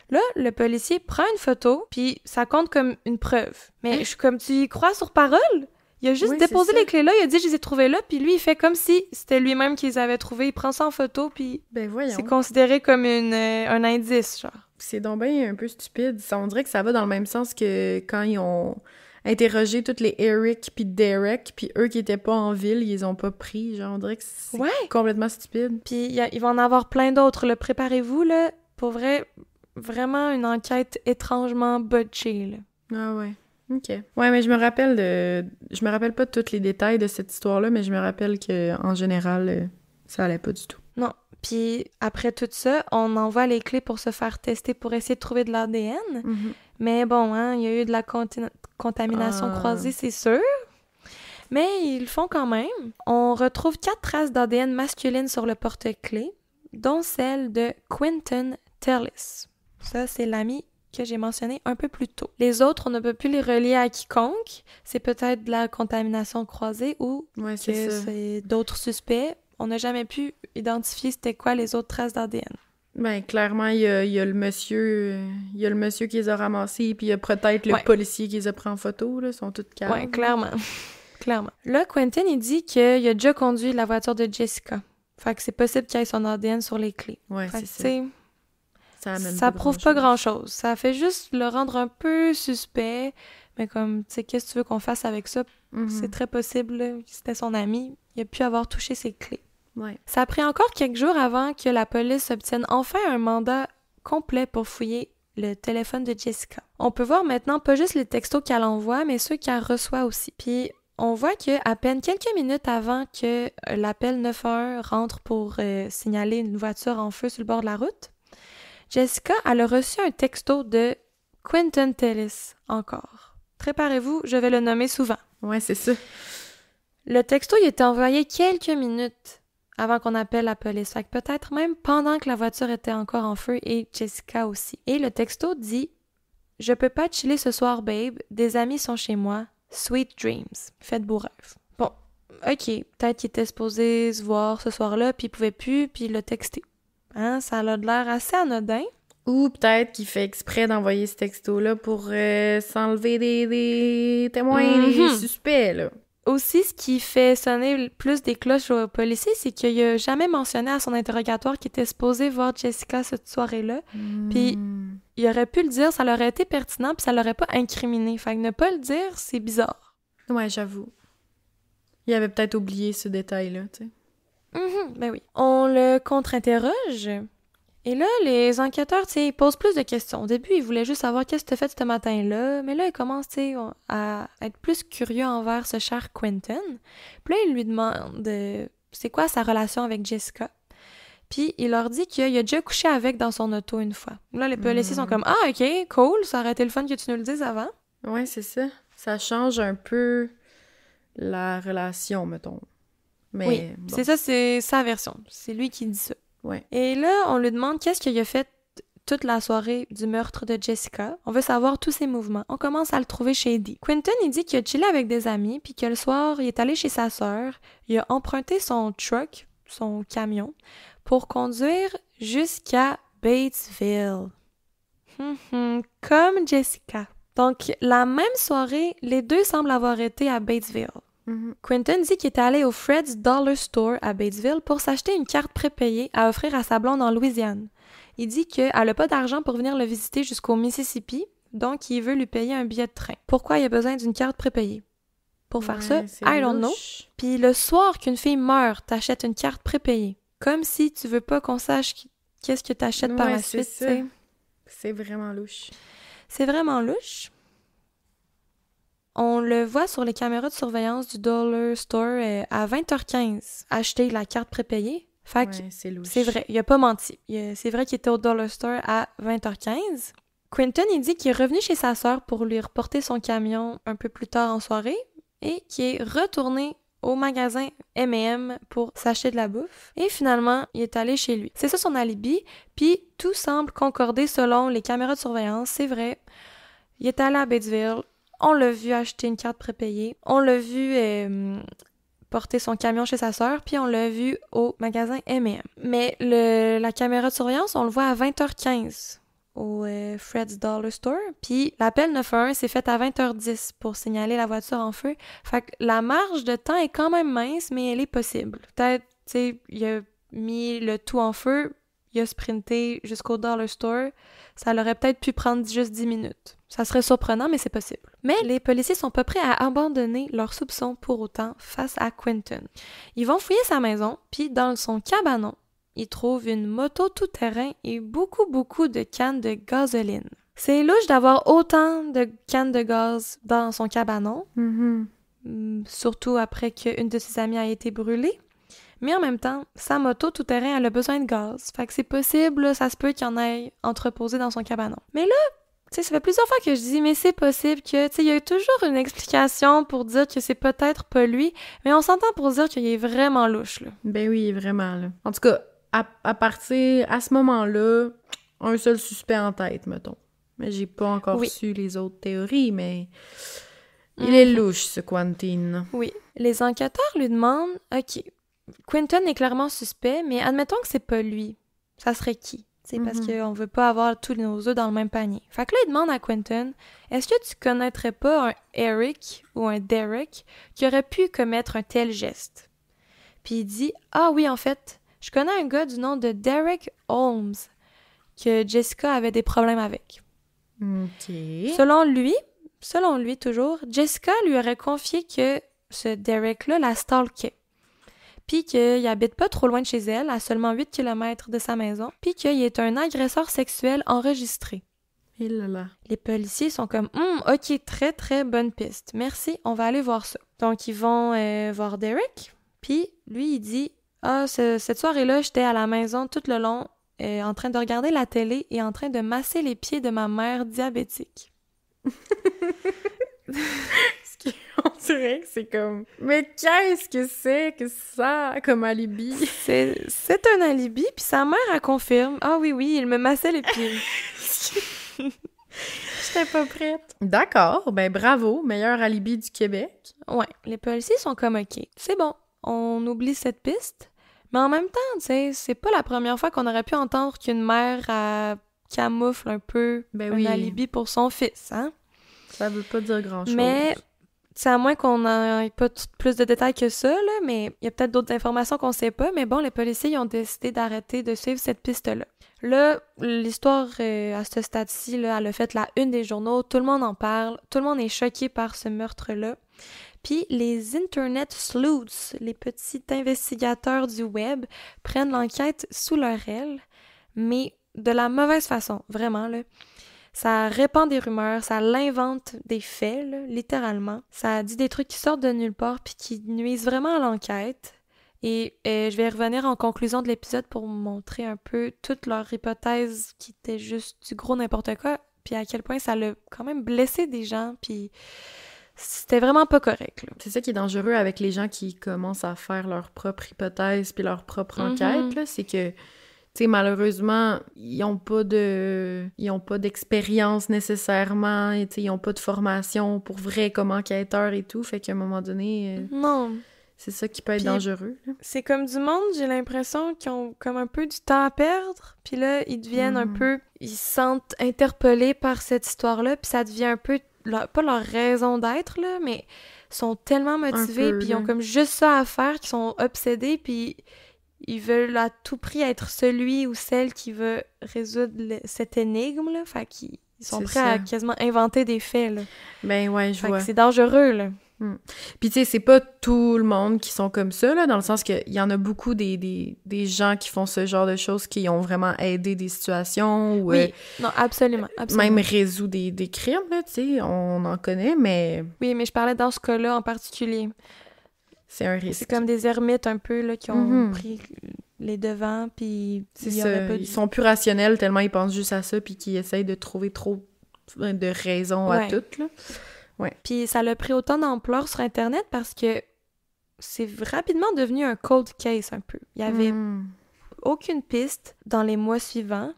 Là, le policier prend une photo, puis ça compte comme une preuve. Mais comme tu y crois sur parole, il a juste déposé les clés là, il a dit « je les ai trouvées là », puis lui, il fait comme si c'était lui-même qui les avait trouvées. Il prend ça en photo, puis c'est considéré comme un indice, genre. C'est donc bien un peu stupide. On dirait que ça va dans le même sens que quand ils ont interrogé toutes les Eric puis Derek, puis eux qui étaient pas en ville, ils les ont pas pris. Genre, on dirait que c'est complètement stupide. Puis il va en avoir plein d'autres, là. Préparez-vous, là, pour vrai... Vraiment une enquête étrangement botchée, là. Ah ouais. OK. Ouais, mais je me rappelle pas de tous les détails de cette histoire-là, mais je me rappelle que en général, ça allait pas du tout. Non. Puis après tout ça, on envoie les clés pour se faire tester pour essayer de trouver de l'ADN. Mais bon, hein, il y a eu de la contamination croisée, c'est sûr. Mais ils le font quand même. On retrouve 4 traces d'ADN masculines sur le porte-clés, dont celle de Quentin Tellis. Ça, c'est l'ami que j'ai mentionné un peu plus tôt. Les autres, on ne peut plus les relier à quiconque. C'est peut-être de la contamination croisée ou c'est d'autres suspects. On n'a jamais pu identifier c'était quoi les autres traces d'ADN. Ben, clairement, il y a le monsieur qui les a ramassés, puis il y a peut-être le policier qui les a pris en photo, là. Ils sont tous calmes. Ouais, clairement. Clairement. Là, Quentin, il dit qu'il a déjà conduit la voiture de Jessica. Fait que c'est possible qu'il y ait son ADN sur les clés. Ouais, fait c'est ça. Ça prouve pas grand-chose. Ça fait juste le rendre un peu suspect. Mais comme, tu sais, qu'est-ce que tu veux qu'on fasse avec ça? C'est très possible, là, c'était son ami. Il a pu avoir touché ses clés. Ouais. Ça a pris encore quelques jours avant que la police obtienne enfin un mandat complet pour fouiller le téléphone de Jessica. On peut voir maintenant pas juste les textos qu'elle envoie, mais ceux qu'elle reçoit aussi. Puis on voit qu'à peine quelques minutes avant que l'appel 911 rentre pour signaler une voiture en feu sur le bord de la route, Jessica, elle a reçu un texto de Quentin Tellis encore. Préparez-vous, je vais le nommer souvent. Ouais, c'est ça. Le texto, il était envoyé quelques minutes avant qu'on appelle la police. Fait que peut-être même pendant que la voiture était encore en feu et Jessica aussi. Et le texto dit « Je peux pas chiller ce soir, babe. Des amis sont chez moi. Sweet dreams. Faites beaux rêves. » Bon, ok, peut-être qu'il était supposé se voir ce soir-là, puis il pouvait plus, puis il l'a texté. Hein, ça a l'air assez anodin. Ou peut-être qu'il fait exprès d'envoyer ce texto-là pour s'enlever des témoins, des suspects, là. Aussi, ce qui fait sonner plus des cloches aux policiers, c'est qu'il a jamais mentionné à son interrogatoire qu'il était supposé voir Jessica cette soirée-là. Puis, il aurait pu le dire, ça leur aurait été pertinent, puis ça l'aurait pas incriminé. Fait que ne pas le dire, c'est bizarre. Ouais, j'avoue. Il avait peut-être oublié ce détail-là, tu sais. Ben oui. On le contre-interroge. Et là, les enquêteurs, tu sais, ils posent plus de questions. Au début, ils voulaient juste savoir qu'est-ce que tu as fait ce matin-là. Mais là, ils commencent, tu sais, à être plus curieux envers ce cher Quentin. Puis là, ils lui demandent c'est quoi sa relation avec Jessica. Puis il leur dit qu'il a déjà couché avec dans son auto une fois. Là, les policiers sont comme « Ah, OK, cool, ça aurait été le fun que tu nous le dises avant. » Ouais, c'est ça. Ça change un peu la relation, mettons. Mais oui, bon. C'est ça, c'est sa version. C'est lui qui dit ça. Ouais. Et là, on lui demande qu'est-ce qu'il a fait toute la soirée du meurtre de Jessica. On veut savoir tous ses mouvements. On commence à le trouver shady. Quentin, il dit qu'il a chillé avec des amis, puis que le soir, il est allé chez sa sœur. Il a emprunté son truck, son camion, pour conduire jusqu'à Batesville. Comme Jessica. Donc, la même soirée, les deux semblent avoir été à Batesville. Quentin dit qu'il est allé au Fred's Dollar Store à Batesville pour s'acheter une carte prépayée à offrir à sa blonde en Louisiane. Il dit qu'elle n'a pas d'argent pour venir le visiter jusqu'au Mississippi, donc il veut lui payer un billet de train. Pourquoi il a besoin d'une carte prépayée? Pour faire ça, I don't know. Puis le soir qu'une fille meurt, t'achètes une carte prépayée. Comme si tu veux pas qu'on sache qu'est-ce que t'achètes par la suite, tu sais. C'est vraiment louche. C'est vraiment louche. On le voit sur les caméras de surveillance du Dollar Store à 20h15 acheter la carte prépayée. Fait que c'est louche. C'est vrai, il a pas menti. C'est vrai qu'il était au Dollar Store à 20h15. Quentin, il dit qu'il est revenu chez sa sœur pour lui reporter son camion un peu plus tard en soirée et qu'il est retourné au magasin M&M pour s'acheter de la bouffe. Et finalement, il est allé chez lui. C'est ça son alibi, puis tout semble concorder selon les caméras de surveillance. C'est vrai, il est allé à Batesville. On l'a vu acheter une carte prépayée. On l'a vu porter son camion chez sa sœur, puis on l'a vu au magasin M&M. Mais la caméra de surveillance, on le voit à 20h15 au Fred's Dollar Store. Puis l'appel 911 s'est fait à 20h10 pour signaler la voiture en feu. Fait que la marge de temps est quand même mince, mais elle est possible. Peut-être, tu sais, il a mis le tout en feu, il a sprinté jusqu'au Dollar Store. Ça aurait peut-être pu prendre juste 10 minutes. Ça serait surprenant, mais c'est possible. Mais les policiers sont pas prêts à abandonner leurs soupçons pour autant face à Quentin. Ils vont fouiller sa maison, puis dans son cabanon, ils trouvent une moto tout-terrain et beaucoup de cannes de gasoline. C'est louche d'avoir autant de cannes de gaz dans son cabanon, surtout après qu'une de ses amies a été brûlée. Mais en même temps, sa moto tout-terrain, elle a besoin de gaz. Fait que c'est possible, là, ça se peut qu'il y en ait entreposé dans son cabanon. Mais là, tu sais, ça fait plusieurs fois que je dis, mais c'est possible que, tu sais, il y a toujours une explication pour dire que c'est peut-être pas lui, mais on s'entend pour dire qu'il est vraiment louche, là. Ben oui, vraiment, là. En tout cas, à ce moment-là, un seul suspect en tête, mettons. Mais j'ai pas encore su les autres théories, mais il est louche, ce Quentin. Oui. Les enquêteurs lui demandent, OK, Quentin est clairement suspect, mais admettons que c'est pas lui. Ça serait qui? C'est parce qu'on veut pas avoir tous nos œufs dans le même panier. Fait que là, il demande à Quentin, est-ce que tu connaîtrais pas un Eric ou un Derek qui aurait pu commettre un tel geste? Puis il dit, ah oui, en fait, je connais un gars du nom de Derek Holmes que Jessica avait des problèmes avec. OK. Selon lui toujours, Jessica lui aurait confié que ce Derek-là la stalkait. puis qu'il habite pas trop loin de chez elle, à seulement 8 km de sa maison, puis qu'il est un agresseur sexuel enregistré. Et là là. Les policiers sont comme ok, très très bonne piste. Merci, on va aller voir ça. Donc ils vont voir Derek, puis lui il dit cette soirée-là, j'étais à la maison tout le long en train de regarder la télé et en train de masser les pieds de ma mère diabétique. On dirait que c'est comme... Mais qu'est-ce que c'est que ça comme alibi? C'est un alibi, puis sa mère, elle confirme. Ah oui, il me massait les pieds. J'étais pas prête. D'accord, ben bravo, meilleur alibi du Québec. Ouais, les policiers sont comme OK, c'est bon, on oublie cette piste. Mais en même temps, tu sais, c'est pas la première fois qu'on aurait pu entendre qu'une mère camoufle un peu un alibi pour son fils, hein? Ça veut pas dire grand-chose. Mais... c'est à moins qu'on n'ait pas plus de détails que ça, là, mais il y a peut-être d'autres informations qu'on sait pas. Mais bon, les policiers ils ont décidé d'arrêter de suivre cette piste-là. Là, l'histoire, à ce stade-ci, là, elle a fait la une des journaux. Tout le monde en parle. Tout le monde est choqué par ce meurtre-là. Puis les Internet Sleuths, les petits investigateurs du web, prennent l'enquête sous leur aile, mais de la mauvaise façon, vraiment, là. Ça répand des rumeurs, ça l'invente des faits, là, littéralement. Ça dit des trucs qui sortent de nulle part puis qui nuisent vraiment à l'enquête. Et je vais revenir en conclusion de l'épisode pour vous montrer un peu toute leur hypothèse qui était juste du gros n'importe quoi, puis à quel point ça l'a quand même blessé des gens, puis c'était vraiment pas correct, là. C'est ça qui est dangereux avec les gens qui commencent à faire leur propre hypothèse puis leur propre enquête, là, c'est que tu sais, malheureusement, ils ont pas d'expérience nécessairement, et ils ont pas de formation pour vrai comme enquêteurs et tout, fait qu'à un moment donné, non, c'est ça qui peut être dangereux. Là. C'est comme du monde, j'ai l'impression qu'ils ont comme un peu du temps à perdre, puis là, ils deviennent un peu, ils se sentent interpellés par cette histoire-là, puis ça devient un peu, pas leur raison d'être, là, mais ils sont tellement motivés, puis ils ont comme juste ça à faire, qu'ils sont obsédés, puis... ils veulent à tout prix être celui ou celle qui veut résoudre cette énigme, là. Fait qu'ils sont prêts à quasiment inventer des faits, là. Ben ouais, je vois. C'est dangereux, là. Puis tu sais, c'est pas tout le monde qui sont comme ça, là, dans le sens qu'il y en a beaucoup des gens qui font ce genre de choses qui ont vraiment aidé des situations ou... Oui, non, absolument. Même résout des crimes, là, tu sais, on en connaît, mais... Oui, mais je parlais dans ce cas-là en particulier. C'est un risque. C'est comme des ermites un peu, là, qui ont pris les devants, puis... C'est ça, ils sont plus rationnels tellement ils pensent juste à ça, puis qu'ils essayent de trouver trop de raisons à tout, là. Ouais. Puis ça l'a pris autant d'ampleur sur Internet parce que c'est rapidement devenu un cold case, un peu. Il y avait aucune piste dans les mois suivants.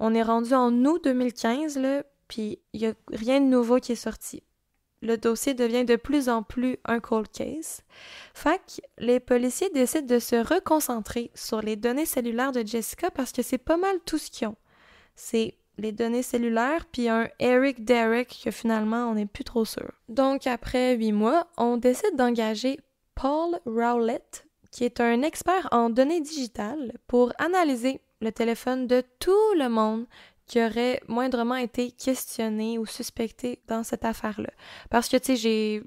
On est rendu en août 2015, là, puis il y a rien de nouveau qui est sorti. Le dossier devient de plus en plus un cold case. Fait que les policiers décident de se reconcentrer sur les données cellulaires de Jessica parce que c'est pas mal tout ce qu'ils ont. C'est les données cellulaires, puis un Eric Derek que finalement, on n'est plus trop sûr. Donc, après 8 mois, on décide d'engager Paul Rowlett, qui est un expert en données digitales, pour analyser le téléphone de tout le monde qui aurait moindrement été questionné ou suspecté dans cette affaire-là. Parce que, tu sais,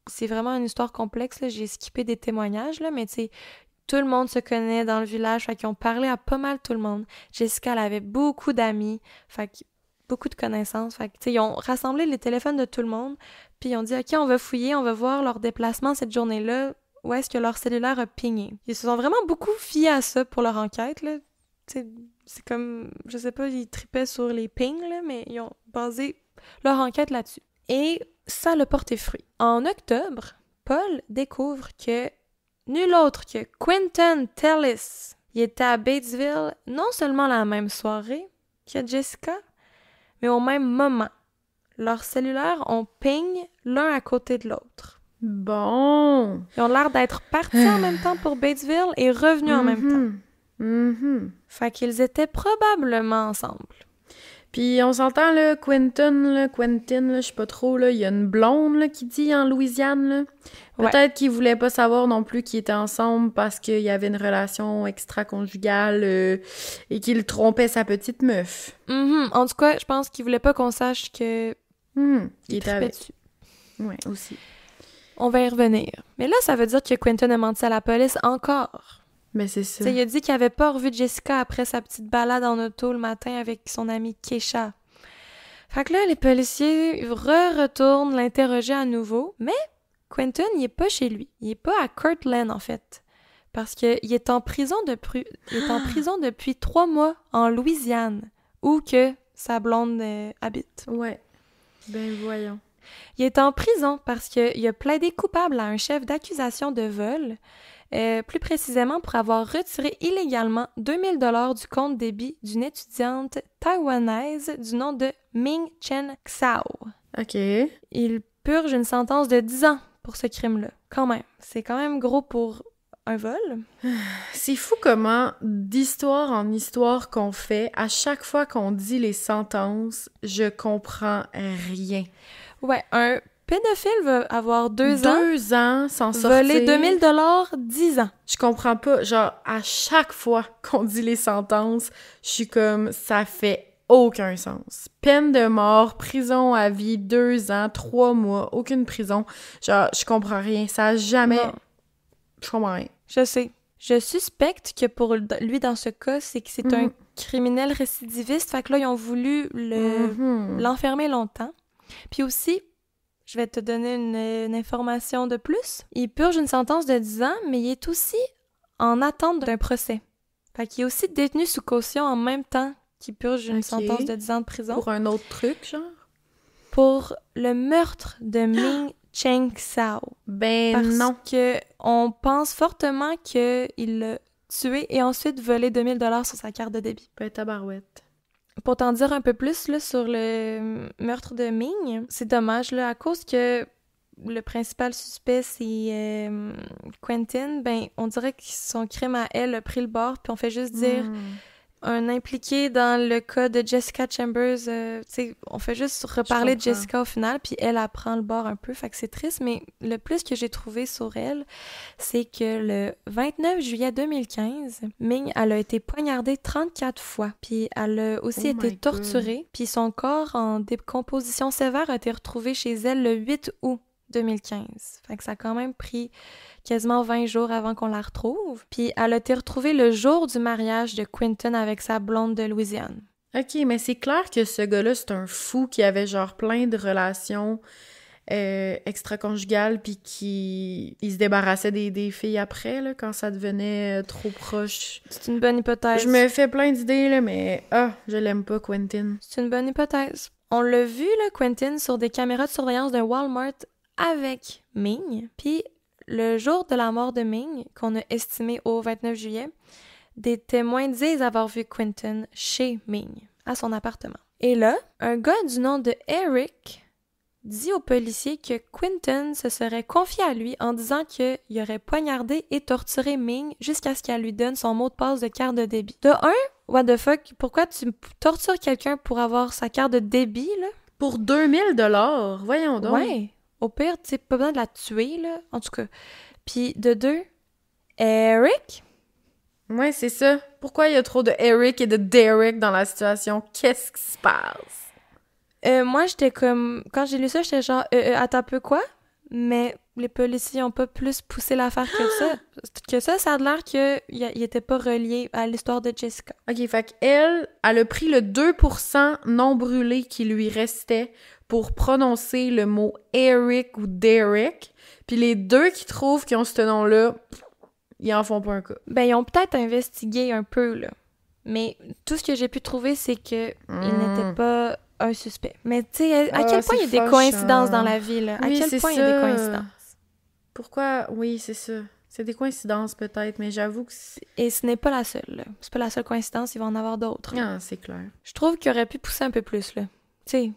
c'est vraiment une histoire complexe, là. J'ai skippé des témoignages, là, mais tu sais, tout le monde se connaît dans le village, fait qu'ils ont parlé à pas mal tout le monde. Jessica, elle avait beaucoup d'amis, fait que beaucoup de connaissances, fait que, tu sais, ils ont rassemblé les téléphones de tout le monde, puis ils ont dit, OK, on va fouiller, on va voir leur déplacement cette journée-là, où est-ce que leur cellulaire a pingé. Ils se sont vraiment beaucoup fiés à ça pour leur enquête, là. Tu sais, c'est comme, je sais pas, ils tripaient sur les pings, là, mais ils ont basé leur enquête là-dessus. Et ça l'a porté fruit. En octobre, Paul découvre que nul autre que Quentin Tellis, il était à Batesville non seulement la même soirée que Jessica, mais au même moment. Leurs cellulaires ont ping l'un à côté de l'autre. Bon! Ils ont l'air d'être partis en même temps pour Batesville et revenus en même temps. Fait qu'ils étaient probablement ensemble. Puis on s'entend, là, Quentin, là, je sais pas trop, là, il y a une blonde, là, qui dit en Louisiane, là. Peut-être qu'il voulait pas savoir non plus qu'ils étaient ensemble parce qu'il y avait une relation extra-conjugale et qu'il trompait sa petite meuf. En tout cas, je pense qu'il voulait pas qu'on sache que il était avec. Dessus. Ouais, aussi. On va y revenir. Mais là, ça veut dire que Quentin a menti à la police encore. Mais c'est ça. T'sais, il a dit qu'il avait pas revu Jessica après sa petite balade en auto le matin avec son amie Keisha. Fait que là, les policiers retournent l'interroger à nouveau, mais Quentin, il est pas chez lui. Il est pas à Kirtland, en fait. Parce qu'il est en prison depuis 3 mois en Louisiane, où que sa blonde habite. Ouais. Ben voyons. Il est en prison parce qu'il a plaidé coupable à un chef d'accusation de vol, plus précisément pour avoir retiré illégalement 2000 $ du compte débit d'une étudiante taïwanaise du nom de Ming Chen Xiao. OK. Il purge une sentence de 10 ans pour ce crime-là. Quand même. C'est quand même gros pour un vol. C'est fou comment, d'histoire en histoire qu'on fait, à chaque fois qu'on dit les sentences, je comprends rien. Ouais, un pédophile va avoir 2 ans. 2 ans sans sortir. Voler 2000 $, 10 ans. Je comprends pas. Genre, à chaque fois qu'on dit les sentences, je suis comme, ça fait aucun sens. Peine de mort, prison à vie, 2 ans, 3 mois, aucune prison. Genre, je comprends rien. Ça a jamais... Non. Je comprends rien. Je sais. Je suspecte que pour lui, dans ce cas, c'est que c'est un criminel récidiviste. Fait que là, ils ont voulu l'enfermer longtemps. Puis aussi, je vais te donner une information de plus. Il purge une sentence de 10 ans, mais il est aussi en attente d'un procès. Fait qu'il est aussi détenu sous caution en même temps qu'il purge une sentence de 10 ans de prison. Pour un autre truc, genre? Pour le meurtre de Ming Chen Xiao. Ben non. Parce que on pense fortement qu'il l'a tué et ensuite volé 2000 $ sur sa carte de débit. Ben tabarouette. Pour t'en dire un peu plus là, sur le meurtre de Ming, c'est dommage, là, à cause que le principal suspect, c'est Quentin, ben on dirait que son crime à elle a pris le bord, puis on fait juste dire un impliqué dans le cas de Jessica Chambers, tu sais, on fait juste reparler de Jessica au final, puis elle prend le bord un peu, fait que c'est triste, mais le plus que j'ai trouvé sur elle, c'est que le 29 juillet 2015, Ming, elle a été poignardée 34 fois, puis elle a aussi été torturée, puis son corps en décomposition sévère a été retrouvé chez elle le 8 août 2015. Fait que ça a quand même pris quasiment 20 jours avant qu'on la retrouve. Puis elle a été retrouvée le jour du mariage de Quentin avec sa blonde de Louisiane. OK, mais c'est clair que ce gars-là, c'est un fou qui avait genre plein de relations extra-conjugales puis qui se débarrassait des filles après, là, quand ça devenait trop proche. C'est une bonne hypothèse. Je me fais plein d'idées, là, mais je l'aime pas, Quentin. C'est une bonne hypothèse. On l'a vu, là, Quentin, sur des caméras de surveillance d'un Walmart avec Ming. Puis le jour de la mort de Ming, qu'on a estimé au 29 juillet, des témoins disent avoir vu Quentin chez Ming, à son appartement. Et là, un gars du nom de Eric dit aux policiers que Quentin se serait confié à lui en disant qu'il aurait poignardé et torturé Ming jusqu'à ce qu'elle lui donne son mot de passe de carte de débit. De un, what the fuck, pourquoi tu tortures quelqu'un pour avoir sa carte de débit, là? Pour 2000 $, voyons donc. Ouais. Au pire, tu sais, pas besoin de la tuer, là, en tout cas. Puis, de deux, Eric? Ouais, c'est ça. Pourquoi il y a trop de Eric et de Derek dans la situation? Qu'est-ce qui se passe? Moi, j'étais comme... Quand j'ai lu ça, j'étais genre, attends un peu quoi? Mais les policiers ont pas plus poussé l'affaire que ça. Ça a l'air qu'il était pas relié à l'histoire de Jessica. OK, fait qu'elle a pris le 2% non brûlé qui lui restait pour prononcer le mot Eric ou Derek. Puis les deux qui trouvent qu'ils ont ce nom-là, ils en font pas un cas. Ben, ils ont peut-être investigué un peu, là. Mais tout ce que j'ai pu trouver, c'est que il n'était pas un suspect. Mais tu sais, à quel point il y a des coïncidences dans la vie, là? Oui, à quel point il y a des coïncidences? Pourquoi? Oui, c'est ça. C'est des coïncidences, peut-être, mais j'avoue que Et ce n'est pas la seule, là. C'est pas la seule coïncidence, il va en avoir d'autres. Ah, c'est clair. Je trouve qu'il aurait pu pousser un peu plus, là. Tu sais,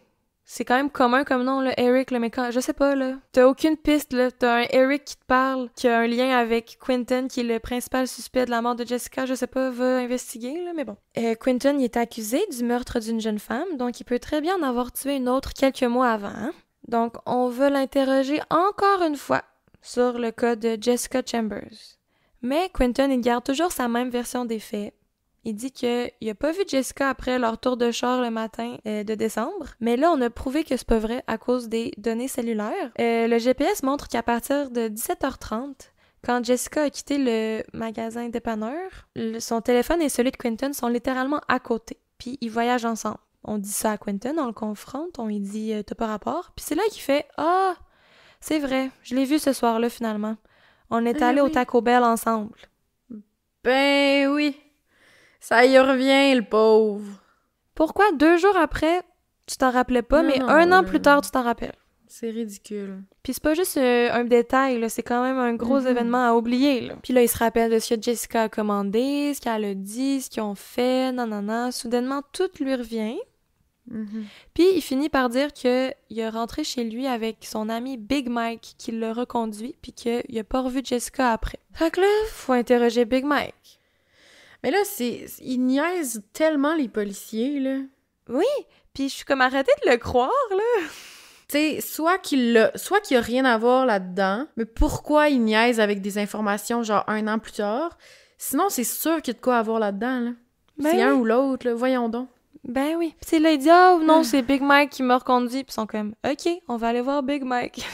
c'est quand même commun comme nom, là, Eric, là, mais quand... Je sais pas, là. T'as aucune piste, là. T'as un Eric qui te parle, qui a un lien avec Quentin, qui est le principal suspect de la mort de Jessica. Je sais pas, va investiguer, là, mais bon. Quentin, il est accusé du meurtre d'une jeune femme, donc il peut très bien en avoir tué une autre quelques mois avant, hein? Donc, on va l'interroger encore une fois sur le cas de Jessica Chambers. Mais Quentin, il garde toujours sa même version des faits. il dit qu'il a pas vu Jessica après leur tour de char le matin de décembre, mais là, on a prouvé que c'est pas vrai à cause des données cellulaires. Le GPS montre qu'à partir de 17h30, quand Jessica a quitté le magasin dépanneur, son téléphone et celui de Quentin sont littéralement à côté, puis ils voyagent ensemble. On dit ça à Quentin, on le confronte, on lui dit « t'as pas rapport », puis c'est là qu'il fait « Ah, c'est vrai, je l'ai vu ce soir-là finalement. On est allés au Taco Bell ensemble. » Ben oui, ça y revient, le pauvre. Pourquoi 2 jours après, tu t'en rappelais pas, mais 1 an plus tard, tu t'en rappelles? C'est ridicule. Puis c'est pas juste un détail, là, c'est quand même un gros événement à oublier. Là. Puis là, il se rappelle de ce que Jessica a commandé, ce qu'elle a dit, ce qu'ils ont fait, nanana. Soudainement, tout lui revient. Puis il finit par dire qu'il est rentré chez lui avec son ami Big Mike qui l'a reconduit, puis qu'il a pas revu Jessica après. Fait que là, faut interroger Big Mike. Mais là, ils niaisent tellement les policiers, là. Oui, puis je suis comme arrêtée de le croire, là. Tu sais, soit qu'il y a rien à voir là-dedans, mais pourquoi ils niaisent avec des informations genre 1 an plus tard? Sinon, c'est sûr qu'il y a de quoi avoir là-dedans, là. Ben c'est oui. un ou l'autre, là, voyons donc. Ben oui. Puis là, il dit « Oh non, c'est Big Mike qui m'a reconduit. » Puis ils sont comme « OK, on va aller voir Big Mike. »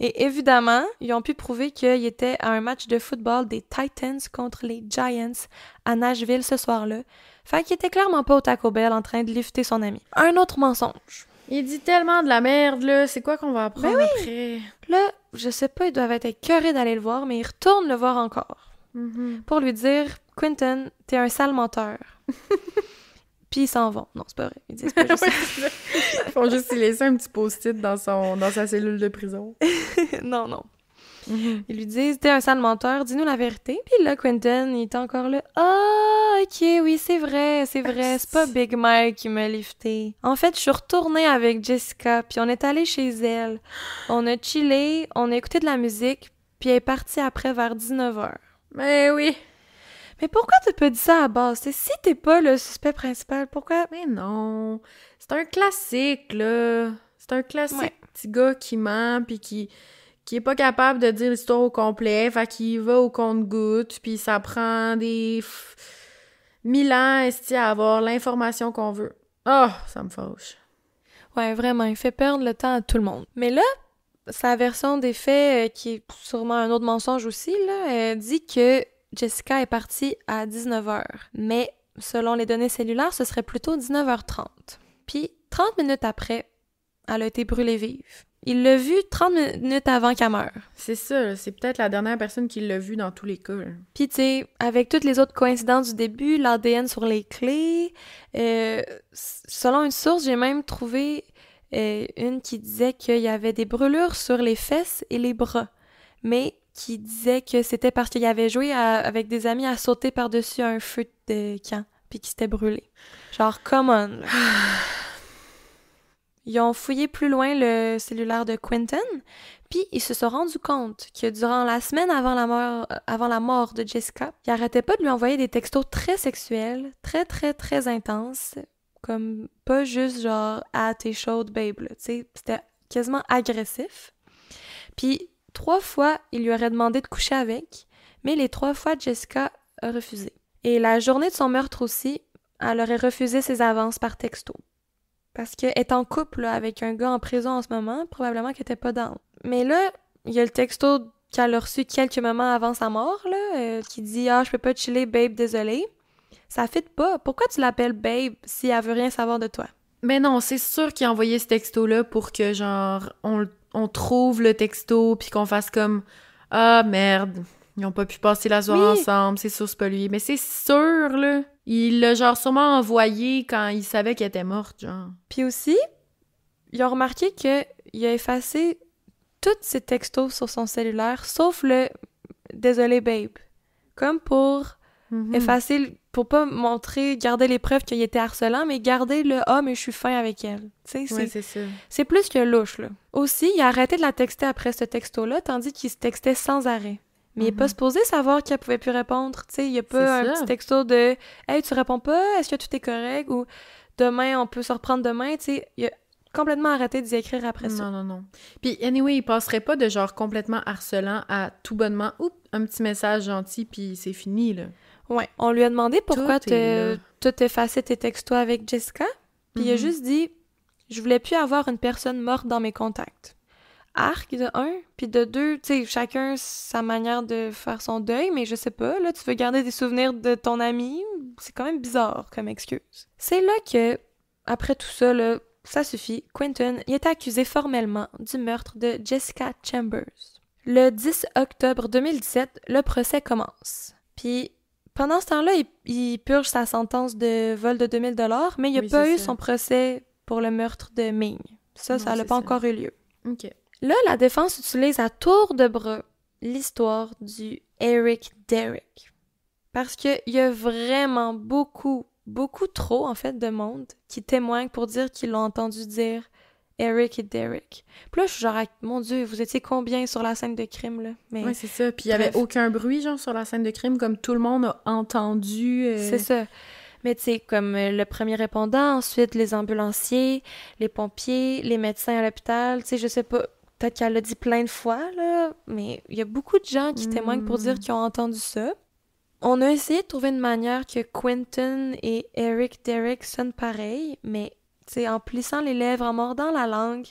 Et évidemment, ils ont pu prouver qu'il était à un match de football des Titans contre les Giants à Nashville ce soir-là. Fait qu'il était clairement pas au Taco Bell en train de lifter son ami. Un autre mensonge. Il dit tellement de la merde, là. C'est quoi qu'on va apprendre après? Là, je sais pas, ils doivent être écœurés d'aller le voir, mais ils retournent le voir encore. Pour lui dire « Quentin, t'es un sale menteur. » Puis ils s'en vont. Non, c'est pas vrai. Ils disent pas juste ça. Ils font juste y laisser un petit post-it dans sa cellule de prison. Non. Ils lui disent « T'es un sale menteur, dis-nous la vérité. » Puis là, Quentin, il est encore là « Ah, ok, oui, c'est vrai. C'est pas Big Mike qui m'a lifté. En fait, je suis retournée avec Jessica, puis on est allé chez elle. On a chillé, on a écouté de la musique, puis elle est partie après vers 19h. » Mais oui. Mais pourquoi t'as pas dit ça à la base? Si t'es pas le suspect principal, pourquoi? Mais non. C'est un classique, là. C'est un classique petit gars qui ment, puis qui est pas capable de dire l'histoire au complet, fait qu'il va au compte-gouttes, puis ça prend des 1000 ans à avoir l'information qu'on veut. Ah, ça me fâche. Ouais, vraiment, il fait perdre le temps à tout le monde. Mais là, sa version des faits, qui est sûrement un autre mensonge aussi, là, elle dit que Jessica est partie à 19h. Mais selon les données cellulaires, ce serait plutôt 19h30. Puis, 30 minutes après, elle a été brûlée vive. Il l'a vue 30 minutes avant qu'elle meure. C'est ça, c'est peut-être la dernière personne qui l'a vue dans tous les cas. Là. Puis, tu sais, avec toutes les autres coïncidences du début, l'ADN sur les clés, selon une source, j'ai même trouvé une qui disait qu'il y avait des brûlures sur les fesses et les bras. Mais qui disait que c'était parce qu'il avait joué avec des amis à sauter par-dessus un feu de camp, puis qu'il s'était brûlé. Genre, come on, là. Ils ont fouillé plus loin le cellulaire de Quentin, puis ils se sont rendus compte que durant la semaine avant la mort de Jessica, il arrêtait pas de lui envoyer des textos très sexuels, très, très, très intenses, comme pas juste genre « Ah, t'es chaude, babe », là, tu sais, c'était quasiment agressif. Puis 3 fois, il lui aurait demandé de coucher avec, mais les 3 fois, Jessica a refusé. Et la journée de son meurtre aussi, elle aurait refusé ses avances par texto. Parce qu'elle est en couple là, avec un gars en prison en ce moment, probablement qu'elle était pas down. Mais là, il y a le texto qu'elle a reçu quelques moments avant sa mort, là, qui dit « Ah, je peux pas chiller, babe, désolé. » Ça fit pas. Pourquoi tu l'appelles babe si elle veut rien savoir de toi? Mais non, c'est sûr qu'il a envoyé ce texto-là pour que, genre, on trouve le texto, puis qu'on fasse comme « Ah, merde, ils ont pas pu passer la soirée ensemble, c'est sûr, c'est pas lui. » Mais c'est sûr, là. Il l'a, genre, sûrement envoyé quand il savait qu'elle était morte, genre. Puis aussi, ils ont remarqué qu'il a effacé tous ses textos sur son cellulaire, sauf le « Désolé, babe ». Comme pour effacer, pour pas garder les preuves qu'il était harcelant, mais garder le « Ah, mais je suis fin avec elle ». Tu sais, c'est ça. C'est plus que louche, là. Aussi, il a arrêté de la texter après ce texto-là, tandis qu'il se textait sans arrêt. Mais il n'est pas supposé savoir qu'elle pouvait plus répondre. Tu sais, il n'y a pas un petit texto de « Hey, tu réponds pas? Est-ce que tout est correct? » ou « Demain, on peut se reprendre demain. » Tu sais, il a complètement arrêté d'y écrire après ça. Non. Puis, anyway, il passerait pas de genre complètement harcelant à tout bonnement « Oups, un petit message gentil, puis c'est fini, là. » Ouais. On lui a demandé pourquoi Tout t'as effacé tes textos avec Jessica, puis il a juste dit « Je voulais plus avoir une personne morte dans mes contacts. » Arc, de un, puis de deux, tu sais, chacun sa manière de faire son deuil, mais je sais pas, là, tu veux garder des souvenirs de ton ami, c'est quand même bizarre comme excuse. C'est là que, après tout ça, là, ça suffit, Quentin, il est accusé formellement du meurtre de Jessica Chambers. Le 10 octobre 2017, le procès commence. Puis, pendant ce temps-là, il purge sa sentence de vol de 2000 $, mais il n'a pas eu son procès pour le meurtre de Ming. Ça n'a pas encore eu lieu. OK. Là, la défense utilise à tour de bras l'histoire du Eric Derrick. Parce qu'il y a vraiment beaucoup trop, en fait, de monde qui témoignent pour dire qu'ils l'ont entendu dire Eric et Derrick. Puis là, je suis genre, mon Dieu, vous étiez combien sur la scène de crime, là? Mais, ouais, c'est ça. Puis il y avait aucun bruit, genre, sur la scène de crime, comme tout le monde a entendu. C'est ça. Mais tu sais, comme le premier répondant, ensuite les ambulanciers, les pompiers, les médecins à l'hôpital, tu sais, je sais pas, peut-être qu'elle l'a dit plein de fois, là, mais il y a beaucoup de gens qui témoignent pour dire qu'ils ont entendu ça. On a essayé de trouver une manière que Quentin et Eric Derrick sonnent pareil, mais tu sais, en plissant les lèvres, en mordant la langue,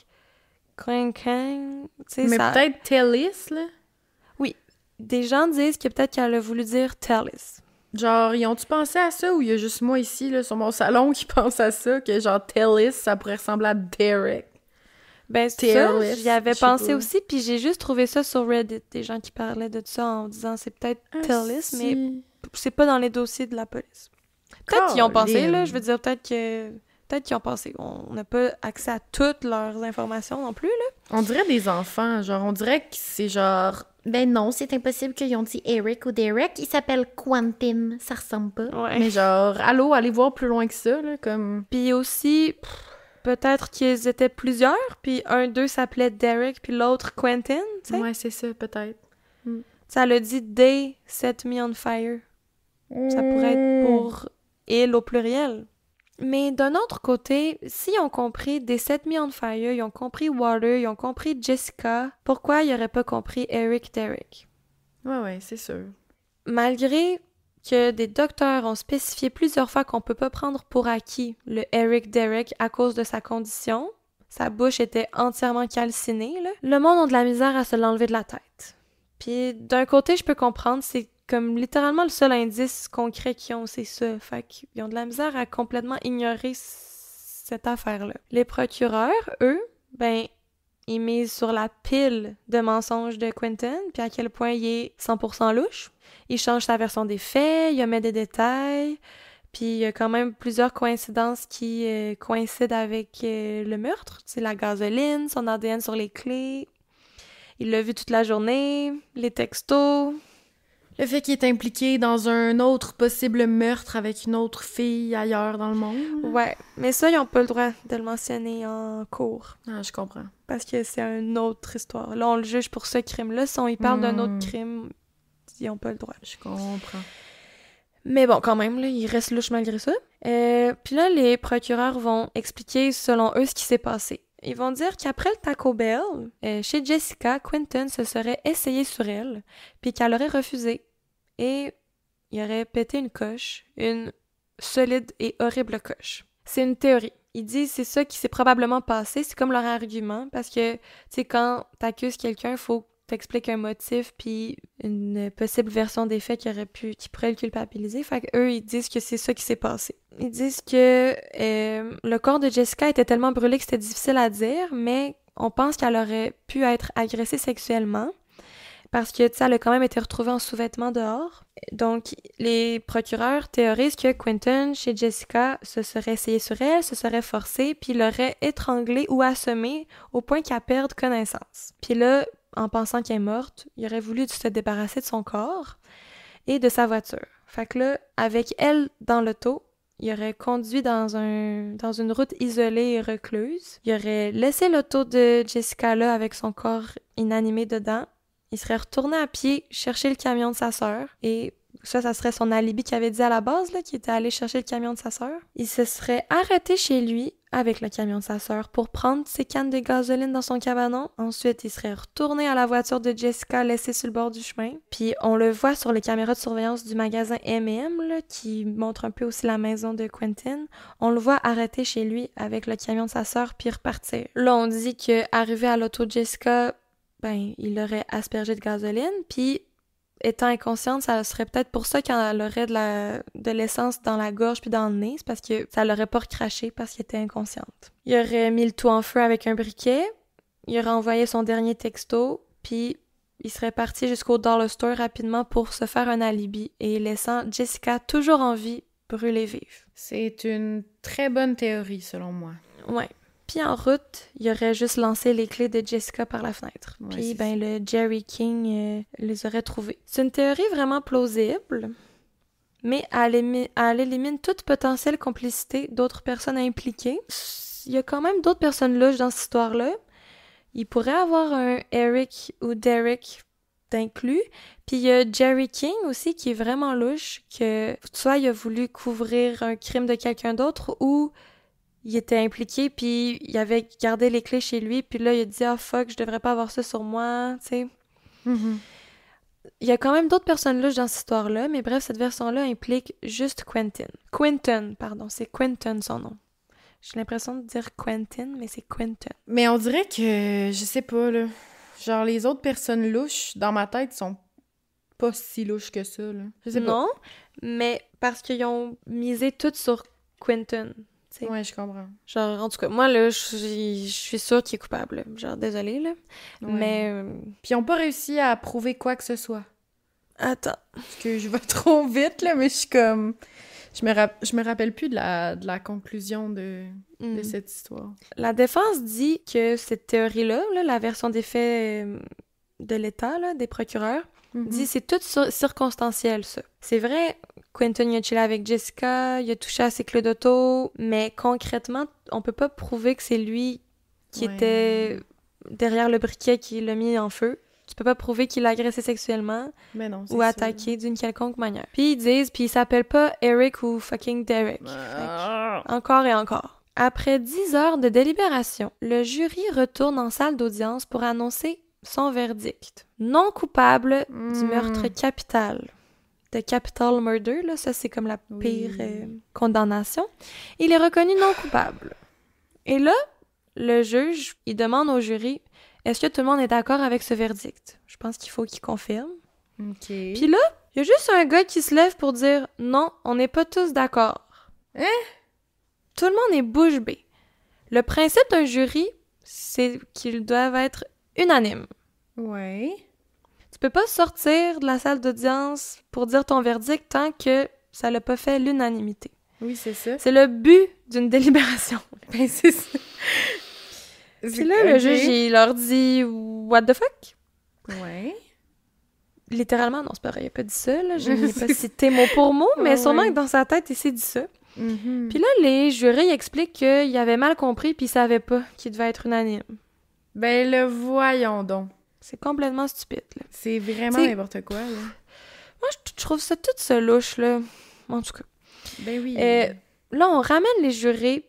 clang, tu sais, mais ça... peut-être Tellis, là? Oui, des gens disent que peut-être qu'elle a voulu dire Tellis. Genre, ils ont-tu pensé à ça ou il y a juste moi ici, là, sur mon salon qui pense à ça, que genre Tellis, ça pourrait ressembler à Derek? Ben, c'est ça, j'y avais pensé aussi, puis j'ai juste trouvé ça sur Reddit, des gens qui parlaient de ça en disant c'est peut-être Tellis, mais c'est pas dans les dossiers de la police. Peut-être qu'ils ont pensé, là, je veux dire, peut-être qu'ils ont pensé. On n'a pas accès à toutes leurs informations non plus, là. On dirait des enfants, genre, on dirait que c'est genre... Ben non, c'est impossible qu'ils ont dit Eric ou Derek, il s'appelle Quentin, ça ressemble pas. Ouais. Mais genre, allô, allez voir plus loin que ça, là, comme... Puis aussi... Peut-être qu'ils étaient plusieurs, puis un d'eux s'appelait Derek, puis l'autre Quentin, tu sais. Ouais, c'est ça, peut-être. Ça le dit « They set me on fire ». Ça pourrait être pour « il » au pluriel. Mais d'un autre côté, s'ils ont compris « They set me on fire », ils ont compris « Water », ils ont compris « Jessica », pourquoi ils n'auraient pas compris « Eric Derrick ». Ouais, c'est sûr. Malgré que des docteurs ont spécifié plusieurs fois qu'on peut pas prendre pour acquis le Eric Derrick à cause de sa condition. Sa bouche était entièrement calcinée, là. Le monde a de la misère à se l'enlever de la tête. Puis d'un côté, je peux comprendre, c'est comme littéralement le seul indice concret qu'ils ont, c'est ça. Fait qu'ils ont de la misère à complètement ignorer cette affaire-là. Les procureurs, eux, ben, ils misent sur la pile de mensonges de Quentin, puis à quel point il est 100% louche. Il change sa version des faits, il omet des détails, puis il y a quand même plusieurs coïncidences qui coïncident avec le meurtre. C'est la gasoline, son ADN sur les clés, il l'a vu toute la journée, les textos. Le fait qu'il est impliqué dans un autre possible meurtre avec une autre fille ailleurs dans le monde. Ouais, mais ça, ils n'ont pas le droit de le mentionner en cours. Ah, je comprends. Parce que c'est une autre histoire. Là, on le juge pour ce crime-là. Si on y parle d'un autre crime, ils n'ont pas le droit. Je comprends. Mais bon, quand même, là, il reste louche malgré ça. Puis là, les procureurs vont expliquer, selon eux, ce qui s'est passé. Ils vont dire qu'après le Taco Bell, chez Jessica, Quentin se serait essayé sur elle, puis qu'elle aurait refusé. Et il aurait pété une coche, une solide et horrible coche. C'est une théorie. Ils disent c'est ça qui s'est probablement passé, c'est comme leur argument, parce que, tu sais, quand t'accuses quelqu'un, il faut t'expliquer un motif puis une possible version des faits qui pourrait le culpabiliser. Fait qu'eux, ils disent que c'est ça qui s'est passé. Ils disent que le corps de Jessica était tellement brûlé que c'était difficile à dire, mais on pense qu'elle aurait pu être agressée sexuellement parce que, tu sais, elle a quand même été retrouvée en sous-vêtements dehors. Donc, les procureurs théorisent que Quentin, chez Jessica, se serait essayé sur elle, se serait forcé, puis l'aurait étranglée ou assommée au point qu'elle perde connaissance. Puis là, en pensant qu'elle est morte, il aurait voulu se débarrasser de son corps et de sa voiture. Fait que là, avec elle dans l'auto, il aurait conduit dans une route isolée et recluse. Il aurait laissé l'auto de Jessica là avec son corps inanimé dedans. Il serait retourné à pied chercher le camion de sa sœur et Ça serait son alibi qu'il avait dit à la base, là, qu'il était allé chercher le camion de sa sœur. Il se serait arrêté chez lui avec le camion de sa sœur pour prendre ses cannes de gasoline dans son cabanon. Ensuite, il serait retourné à la voiture de Jessica laissée sur le bord du chemin. Puis on le voit sur les caméras de surveillance du magasin M&M, là, qui montre un peu aussi la maison de Quentin. On le voit arrêter chez lui avec le camion de sa sœur puis repartir. Là, on dit qu'arrivé à l'auto de Jessica, il l'aurait aspergé de gasoline, puis étant inconsciente, ça serait peut-être pour ça qu'elle aurait de l'essence dans la gorge puis dans le nez, c'est parce que ça l'aurait pas recraché parce qu'elle était inconsciente. Il aurait mis le tout en feu avec un briquet, il aurait envoyé son dernier texto, puis il serait parti jusqu'au dollar store rapidement pour se faire un alibi et laissant Jessica toujours en vie brûler vive. C'est une très bonne théorie, selon moi. Ouais. Puis en route, il aurait juste lancé les clés de Jessica par la fenêtre. Ouais, puis le Jerry King les aurait trouvées. C'est une théorie vraiment plausible, mais elle élimine toute potentielle complicité d'autres personnes impliquées. Il y a quand même d'autres personnes louches dans cette histoire-là. Il pourrait avoir un Eric ou Derek d'inclus. Puis il y a Jerry King aussi qui est vraiment louche, que soit il a voulu couvrir un crime de quelqu'un d'autre ou il était impliqué, puis il avait gardé les clés chez lui, puis là, il a dit « Ah, fuck, je devrais pas avoir ça sur moi », tu sais. Mm-hmm. Il y a quand même d'autres personnes louches dans cette histoire-là, mais bref, cette version-là implique juste Quentin. Quentin, pardon, c'est Quentin son nom. J'ai l'impression de dire Quentin, mais c'est Quentin. Mais on dirait que, je sais pas, là, genre les autres personnes louches, dans ma tête, sont pas si louches que ça, là. Je sais pas. Non, mais parce qu'ils ont misé tout sur Quentin. T'sais. Ouais, je comprends. Genre, en tout cas, moi, là, je suis sûre qu'il est coupable. Là. Genre, désolée, là. Ouais. Mais... Puis ils ont pas réussi à prouver quoi que ce soit. Attends. Parce que je vais trop vite, là, mais je suis comme... Je me rappelle plus de la conclusion de cette histoire. La défense dit que cette théorie-là, là, la version des faits de l'État, là, des procureurs, dit c'est tout circonstanciel, ça. C'est vrai, Quentin il a chillé avec Jessica, il a touché à ses clés d'auto, mais concrètement, on peut pas prouver que c'est lui qui était derrière le briquet qui l'a mis en feu. Tu peux pas prouver qu'il l'a agressé sexuellement ou attaqué d'une quelconque manière. Puis ils disent, puis il s'appelle pas Eric ou fucking Derek. Encore et encore. Après 10 heures de délibération, le jury retourne en salle d'audience pour annoncer son verdict. Non coupable du meurtre capital. De capital murder, là, ça c'est comme la pire condamnation. Il est reconnu non coupable. Et là, le juge, il demande au jury, est-ce que tout le monde est d'accord avec ce verdict? Je pense qu'il faut qu'il confirme. OK. Puis là, il y a juste un gars qui se lève pour dire, non, on n'est pas tous d'accord. Hein? Tout le monde est bouche bée. Le principe d'un jury, c'est qu'ils doivent être unanimes. Ouais. Tu peux pas sortir de la salle d'audience pour dire ton verdict tant que ça l'a pas fait l'unanimité. Oui, c'est ça. C'est le but d'une délibération. Ben, c'est ça. Puis là, le juge, il leur dit « What the fuck? » Ouais. Littéralement, non, c'est pas vrai, il a pas dit ça, là. Je n'ai pas cité mot pour mot, mais sûrement que dans sa tête, il s'est dit ça. Puis là, les jurés expliquent qu'il avait mal compris puis il savait pas qu'il devait être unanime. Ben, le voyons donc. C'est complètement stupide, là. C'est vraiment n'importe quoi, là. Moi, je trouve ça tout ça louche, là. En tout cas. Ben oui. Là, on ramène les jurés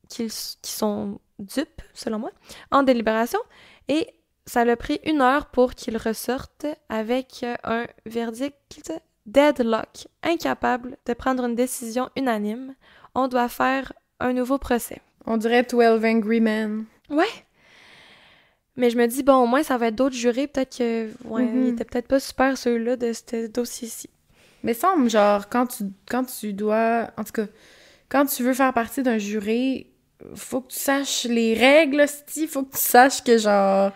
qui sont dupes, selon moi, en délibération, et ça a pris 1 heure pour qu'ils ressortent avec un verdict deadlock, incapable de prendre une décision unanime. On doit faire un nouveau procès. On dirait 12 Angry Men. Ouais. Mais je me dis, bon, au moins, ça va être d'autres jurés. Peut-être que, ils étaient peut-être pas super ceux-là de ce dossier-ci. Mais semble, genre, quand tu dois... En tout cas, quand tu veux faire partie d'un jury, faut que tu saches les règles, faut que tu saches que, genre...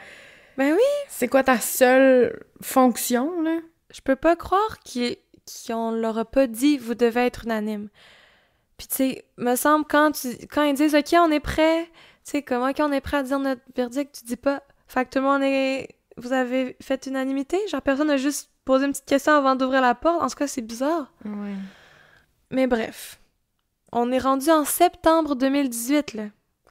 Ben oui! C'est quoi ta seule fonction, là? Je peux pas croire qu'on leur a pas dit « vous devez être unanime ». Puis, tu sais, me semble, quand ils disent « OK, on est prêt », tu sais, comme « OK, on est prêt à dire notre verdict », tu dis pas « fait que tout le monde est... vous avez fait unanimité ». Genre, personne n'a juste posé une petite question avant d'ouvrir la porte. En tout cas, c'est bizarre. Ouais. Mais bref. On est rendu en septembre 2018, là.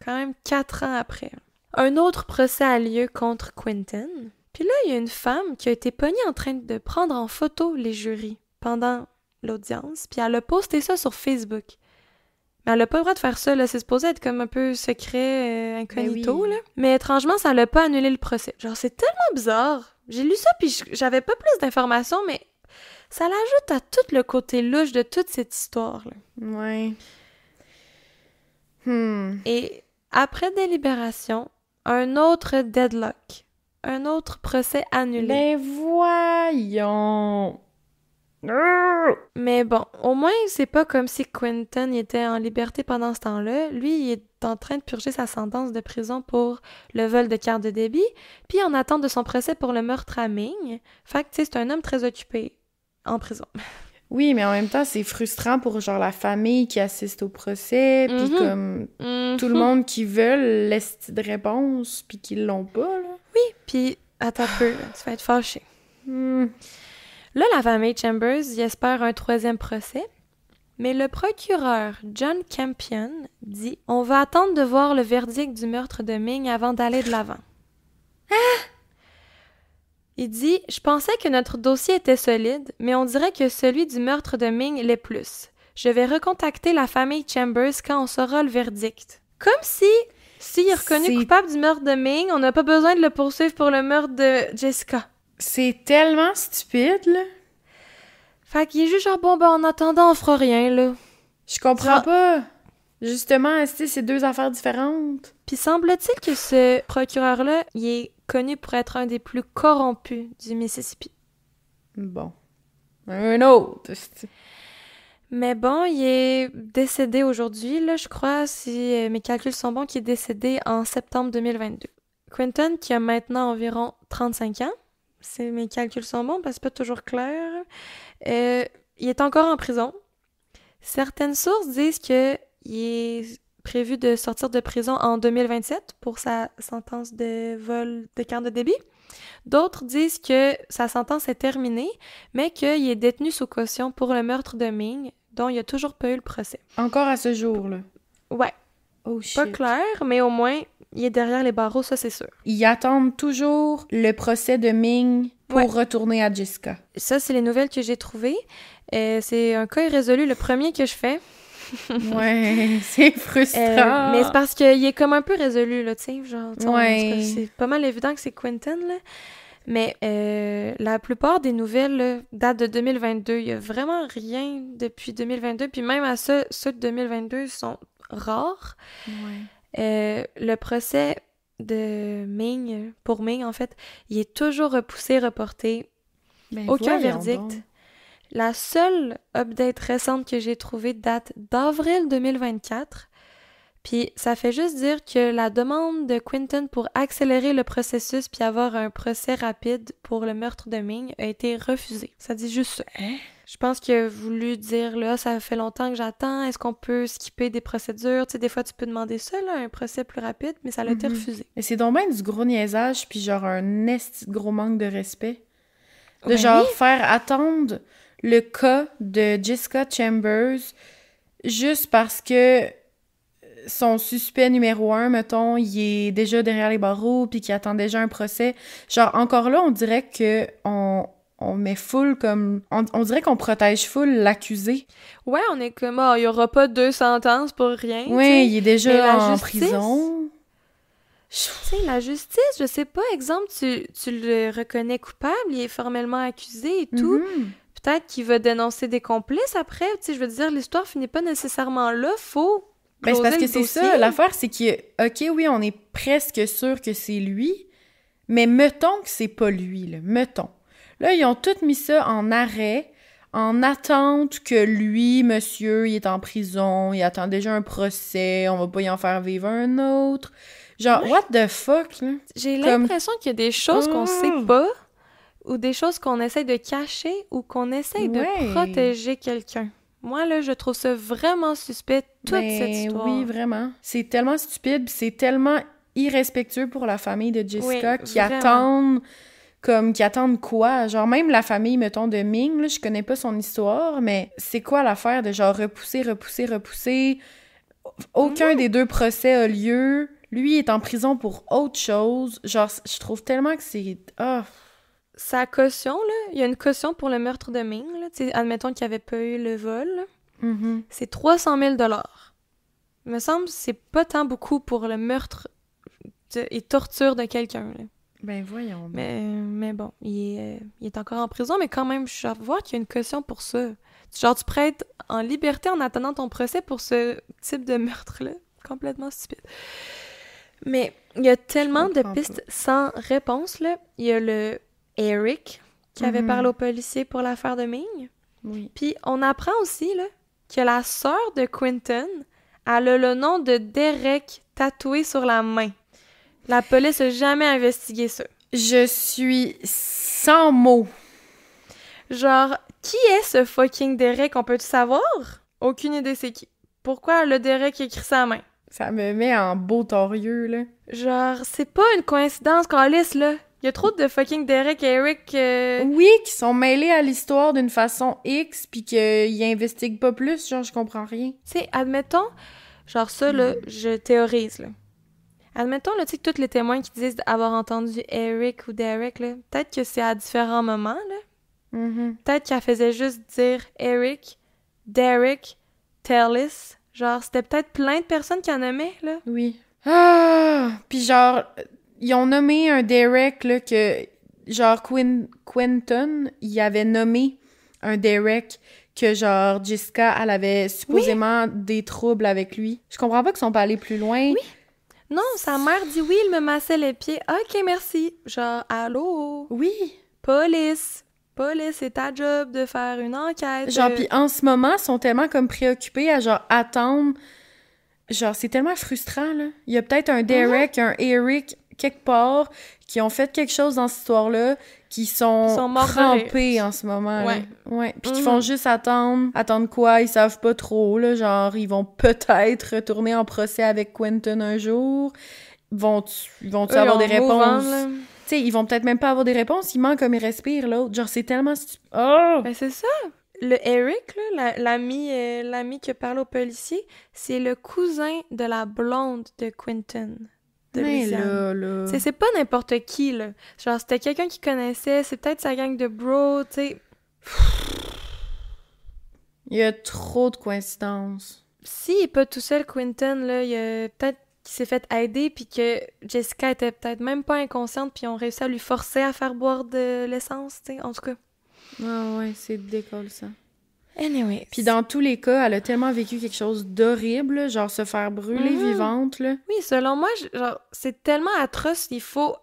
Quand même 4 ans après. Un autre procès a lieu contre Quentin. Puis là, il y a une femme qui a été pognée en train de prendre en photo les jurys pendant l'audience, puis elle a posté ça sur Facebook. Mais elle a pas le droit de faire ça, là. C'est supposé être comme un peu secret, incognito, oui. là. Mais étrangement, ça l'a pas annulé le procès. Genre, c'est tellement bizarre. J'ai lu ça, puis j'avais pas plus d'informations, mais ça l'ajoute à tout le côté louche de toute cette histoire-là. Ouais. Et après délibération, un autre deadlock. Un autre procès annulé. Ben voyons! Mais bon, au moins, c'est pas comme si Quentin était en liberté pendant ce temps-là. Lui, il est en train de purger sa sentence de prison pour le vol de carte de débit, puis en attente de son procès pour le meurtre à Ming. Fait que, tu sais, c'est un homme très occupé en prison. Oui, mais en même temps, c'est frustrant pour, genre, la famille qui assiste au procès, puis comme tout le monde qui veut l'esti de réponse, puis qui l'ont pas, là. Oui, puis attends un peu, tu vas être fâché. Là, la famille Chambers y espère un 3e procès, mais le procureur John Campion dit « On va attendre de voir le verdict du meurtre de Ming avant d'aller de l'avant. » Il dit « Je pensais que notre dossier était solide, mais on dirait que celui du meurtre de Ming l'est plus. Je vais recontacter la famille Chambers quand on saura le verdict. » Comme si, s'il est reconnu coupable du meurtre de Ming, on n'a pas besoin de le poursuivre pour le meurtre de Jessica. C'est tellement stupide, là. Fait qu'il est juste genre, bon, ben, en attendant, on fera rien, là. Je comprends pas. Justement, c'est deux affaires différentes. Puis semble-t-il que ce procureur-là, il est connu pour être un des plus corrompus du Mississippi. Bon. Un autre. Mais bon, il est décédé aujourd'hui, là, je crois, si mes calculs sont bons, qu'il est décédé en septembre 2022. Quentin, qui a maintenant environ 35 ans, si mes calculs sont bons, parce que c'est pas toujours clair, il est encore en prison. Certaines sources disent qu'il est prévu de sortir de prison en 2027 pour sa sentence de vol de carte de débit. D'autres disent que sa sentence est terminée, mais qu'il est détenu sous caution pour le meurtre de Ming, dont il n'y a toujours pas eu le procès. Encore à ce jour, là? Ouais. Oh shit. Pas clair, mais au moins, il est derrière les barreaux, ça c'est sûr. Ils attendent toujours le procès de Ming pour retourner à Jessica. Ça, c'est les nouvelles que j'ai trouvées. C'est un cas irrésolu, le premier que je fais. Ouais, c'est frustrant. Mais c'est parce qu'il est comme un peu résolu, là, tu sais, genre, ouais. C'est pas mal évident que c'est Quentin, là. Mais la plupart des nouvelles là, datent de 2022. Il y a vraiment rien depuis 2022. Puis même à ça, ceux de 2022 sont rares. Ouais. Le procès de Ming, pour Ming, en fait, il est toujours repoussé, reporté. Ben, aucun verdict. Donc. La seule update récente que j'ai trouvée date d'avril 2024. Puis ça fait juste dire que la demande de Quentin pour accélérer le processus puis avoir un procès rapide pour le meurtre de Ming a été refusée. Ça dit juste ça. Je pense qu'il a voulu dire, là, ça fait longtemps que j'attends, est-ce qu'on peut skipper des procédures? Tu sais, des fois, tu peux demander ça, là, un procès plus rapide, mais ça a été refusé. Et c'est donc bien du gros niaisage puis genre un esti de gros manque de respect. De genre faire attendre le cas de Jessica Chambers juste parce que son suspect numéro 1, mettons, il est déjà derrière les barreaux puis qu'il attend déjà un procès. Genre, encore là, on dirait que on met full comme... On dirait qu'on protège full l'accusé. Ouais, on est comme, il y aura pas 2 sentences pour rien. Oui, il est déjà en prison. Tu sais, la justice, je sais pas, exemple, tu le reconnais coupable, il est formellement accusé et tout. Peut-être qu'il va dénoncer des complices après. Tu sais, je veux dire, l'histoire finit pas nécessairement là, faut... Ben, c'est parce que c'est ça, l'affaire, c'est que, OK, oui, on est presque sûr que c'est lui, mais mettons que c'est pas lui, là, mettons. Là, ils ont tous mis ça en arrêt, en attente que lui, monsieur, il est en prison, il attend déjà un procès, on va pas y en faire vivre un autre. Genre, what the fuck, là? J'ai l'impression qu'il y a des choses qu'on sait pas, ou des choses qu'on essaie de cacher, ou qu'on essaie de protéger quelqu'un. Moi, là, je trouve ça vraiment suspect, toute cette histoire. Oui, vraiment. C'est tellement stupide, pis c'est tellement irrespectueux pour la famille de Jessica qui attendent quoi? Genre, même la famille, mettons, de Ming, là, je connais pas son histoire, mais c'est quoi l'affaire de genre repousser? Aucun des deux procès a lieu. Lui est en prison pour autre chose. Genre, je trouve tellement que c'est... sa caution, là, il y a une caution pour le meurtre de Ming, là, tu sais, admettons qu'il n'y avait pas eu le vol, là. C'est 300 000 $. Il me semble que c'est pas tant beaucoup pour le meurtre et torture de quelqu'un, là. Ben voyons. Mais bon, il est encore en prison, mais quand même, je vois qu'il y a une caution pour ça. Genre, tu pourrais être en liberté en attendant ton procès pour ce type de meurtre-là. Complètement stupide. Mais il y a tellement de pistes sans réponse, là. Il y a le Eric qui avait parlé au policier pour l'affaire de Ming. Oui. Puis on apprend aussi, là, que la sœur de Quentin, elle a le nom de Derek tatoué sur la main. La police n'a jamais investigué ça. Je suis sans mots. Genre, qui est ce fucking Derek? On peut-tu savoir? Aucune idée c'est qui. Pourquoi le Derek écrit sa main? Ça me met en beau torieux, là. Genre, c'est pas une coïncidence, Calice, là. Il y a trop de fucking Derek et Eric... Oui, qui sont mêlés à l'histoire d'une façon X, pis qu'ils investiguent pas plus, genre, je comprends rien. Tu sais, admettons, genre ça, là, je théorise, là. Admettons, là, tu sais, que tous les témoins qui disent avoir entendu Eric ou Derek, là, peut-être que c'est à différents moments, là. Peut-être qu'elle faisait juste dire Eric, Derek, Tellis. Genre, c'était peut-être plein de personnes qui en nommaient, là. Oui. Ah! Puis genre, ils ont nommé un Derek, là, que... Genre, Quentin, il avait nommé un Derek que, genre, Jessica, elle avait supposément des troubles avec lui. Je comprends pas qu'ils sont pas allés plus loin. Oui. Non, sa mère dit oui, il me massait les pieds. OK, merci. Genre, allô? Oui. Police, c'est ta job de faire une enquête. Genre, pis en ce moment, ils sont tellement comme préoccupés à, genre, attendre. Genre, c'est tellement frustrant, là. Il y a peut-être un Derek, un Eric, quelque part, qui ont fait quelque chose dans cette histoire-là, qui sont crampés en ce moment, là. Ouais. Puis qui font juste attendre. Attendre quoi? Ils savent pas trop, là. Genre, ils vont peut-être retourner en procès avec Quentin un jour. Vont-tu avoir des réponses? Tu sais, ils vont peut-être même pas avoir des réponses. Il manque comme il respire, l'autre. Genre, c'est tellement... Oh! Ben, c'est ça. Le Eric, là, l'ami qui parle au policier, c'est le cousin de la blonde de Quentin. Mais là... C'est pas n'importe qui, là. Genre, c'était quelqu'un qu'il connaissait, c'est peut-être sa gang de bros, tu sais. Il y a trop de coïncidences. S'il est pas tout seul, Quentin, là, il y a peut-être qu'il s'est fait aider, puis que Jessica était peut-être même pas inconsciente, puis on réussi à lui forcer à faire boire de l'essence, tu sais, en tout cas. Ah ouais, c'est décolle, ça. Anyway. Puis dans tous les cas, elle a tellement vécu quelque chose d'horrible, genre se faire brûler vivante, là. Oui, selon moi, genre, c'est tellement atroce, il faut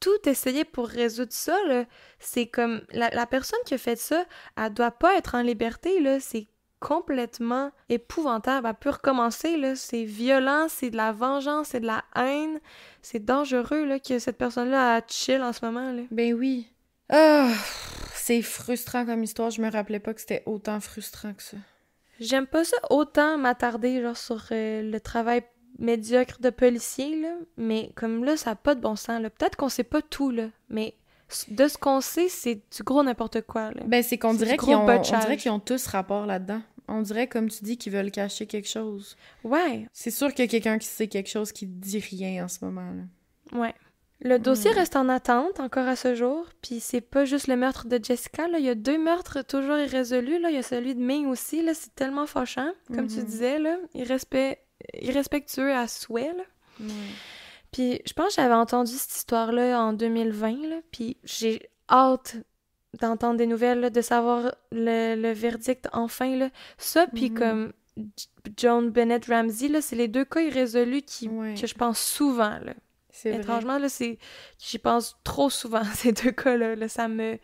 tout essayer pour résoudre ça, là. C'est comme, la personne qui a fait ça, elle doit pas être en liberté, là, c'est complètement épouvantable. Elle peut recommencer, là, c'est violent, c'est de la vengeance, c'est de la haine, c'est dangereux, là, que cette personne-là, elle chill en ce moment, là. Ben oui. Ah, c'est frustrant comme histoire, je me rappelais pas que c'était autant frustrant que ça. J'aime pas ça autant m'attarder, genre, sur le travail médiocre de policier, là, mais comme là, ça a pas de bon sens, là. Peut-être qu'on sait pas tout, là, mais de ce qu'on sait, c'est du gros n'importe quoi, là. Ben, c'est qu'on dirait qu'ils ont tous rapport là-dedans. On dirait, comme tu dis, qu'ils veulent cacher quelque chose. Ouais. C'est sûr qu'il y a quelqu'un qui sait quelque chose qui dit rien en ce moment, là. Ouais. Le dossier reste en attente encore à ce jour, puis c'est pas juste le meurtre de Jessica, là, il y a 2 meurtres toujours irrésolus, là, il y a celui de Ming aussi, là, c'est tellement fâchant, comme tu disais, là, irrespectueux à souhait, là. Puis je pense que j'avais entendu cette histoire-là en 2020, là, puis j'ai hâte d'entendre des nouvelles, là, de savoir le verdict enfin, là. Ça, puis comme Joan Bennett Ramsey, là, c'est les 2 cas irrésolus que je pense souvent, là. Étrangement, là, j'y pense trop souvent, ces 2 cas-là. Là, ça me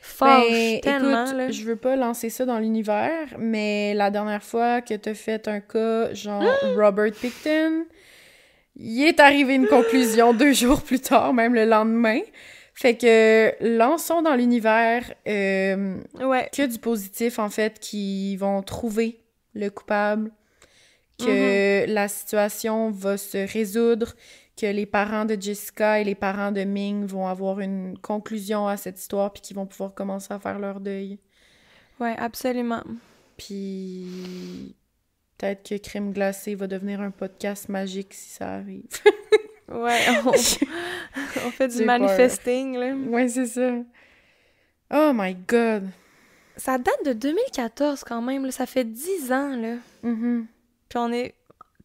fâche tellement. Écoute, là. Je veux pas lancer ça dans l'univers, mais la dernière fois que t'as fait un cas, genre Robert Pickton, il est arrivé une conclusion 2 jours plus tard, même le lendemain. Fait que lançons dans l'univers que du positif, en fait, qui vont trouver le coupable, que la situation va se résoudre, que les parents de Jessica et les parents de Ming vont avoir une conclusion à cette histoire puis qu'ils vont pouvoir commencer à faire leur deuil. Ouais, absolument. Puis peut-être que Crème glacée va devenir un podcast magique si ça arrive. Ouais, on fait du manifesting, là. Ouais, c'est ça. Oh my God! Ça date de 2014 quand même, là. Ça fait 10 ans, là. Mm-hmm. Puis on est...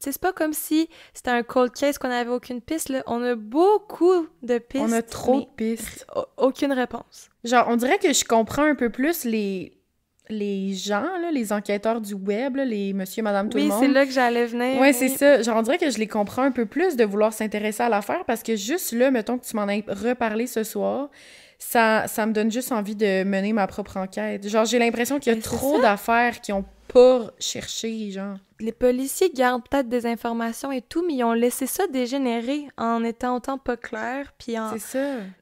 Tu sais, c'est pas comme si c'était un cold case qu'on avait aucune piste, là. On a beaucoup de pistes. On a trop de pistes. Aucune réponse. Genre, on dirait que je comprends un peu plus les gens, là, les enquêteurs du web, là, les monsieur, madame, tout le monde. Oui, c'est là que j'allais venir. Ouais, c'est ça. Genre, on dirait que je les comprends un peu plus de vouloir s'intéresser à l'affaire parce que juste là, mettons que tu m'en aies reparlé ce soir, ça me donne juste envie de mener ma propre enquête. Genre, j'ai l'impression qu'il y a trop d'affaires qui ont pas cherché, genre. Les policiers gardent peut-être des informations et tout, mais ils ont laissé ça dégénérer en étant autant pas clair, puis en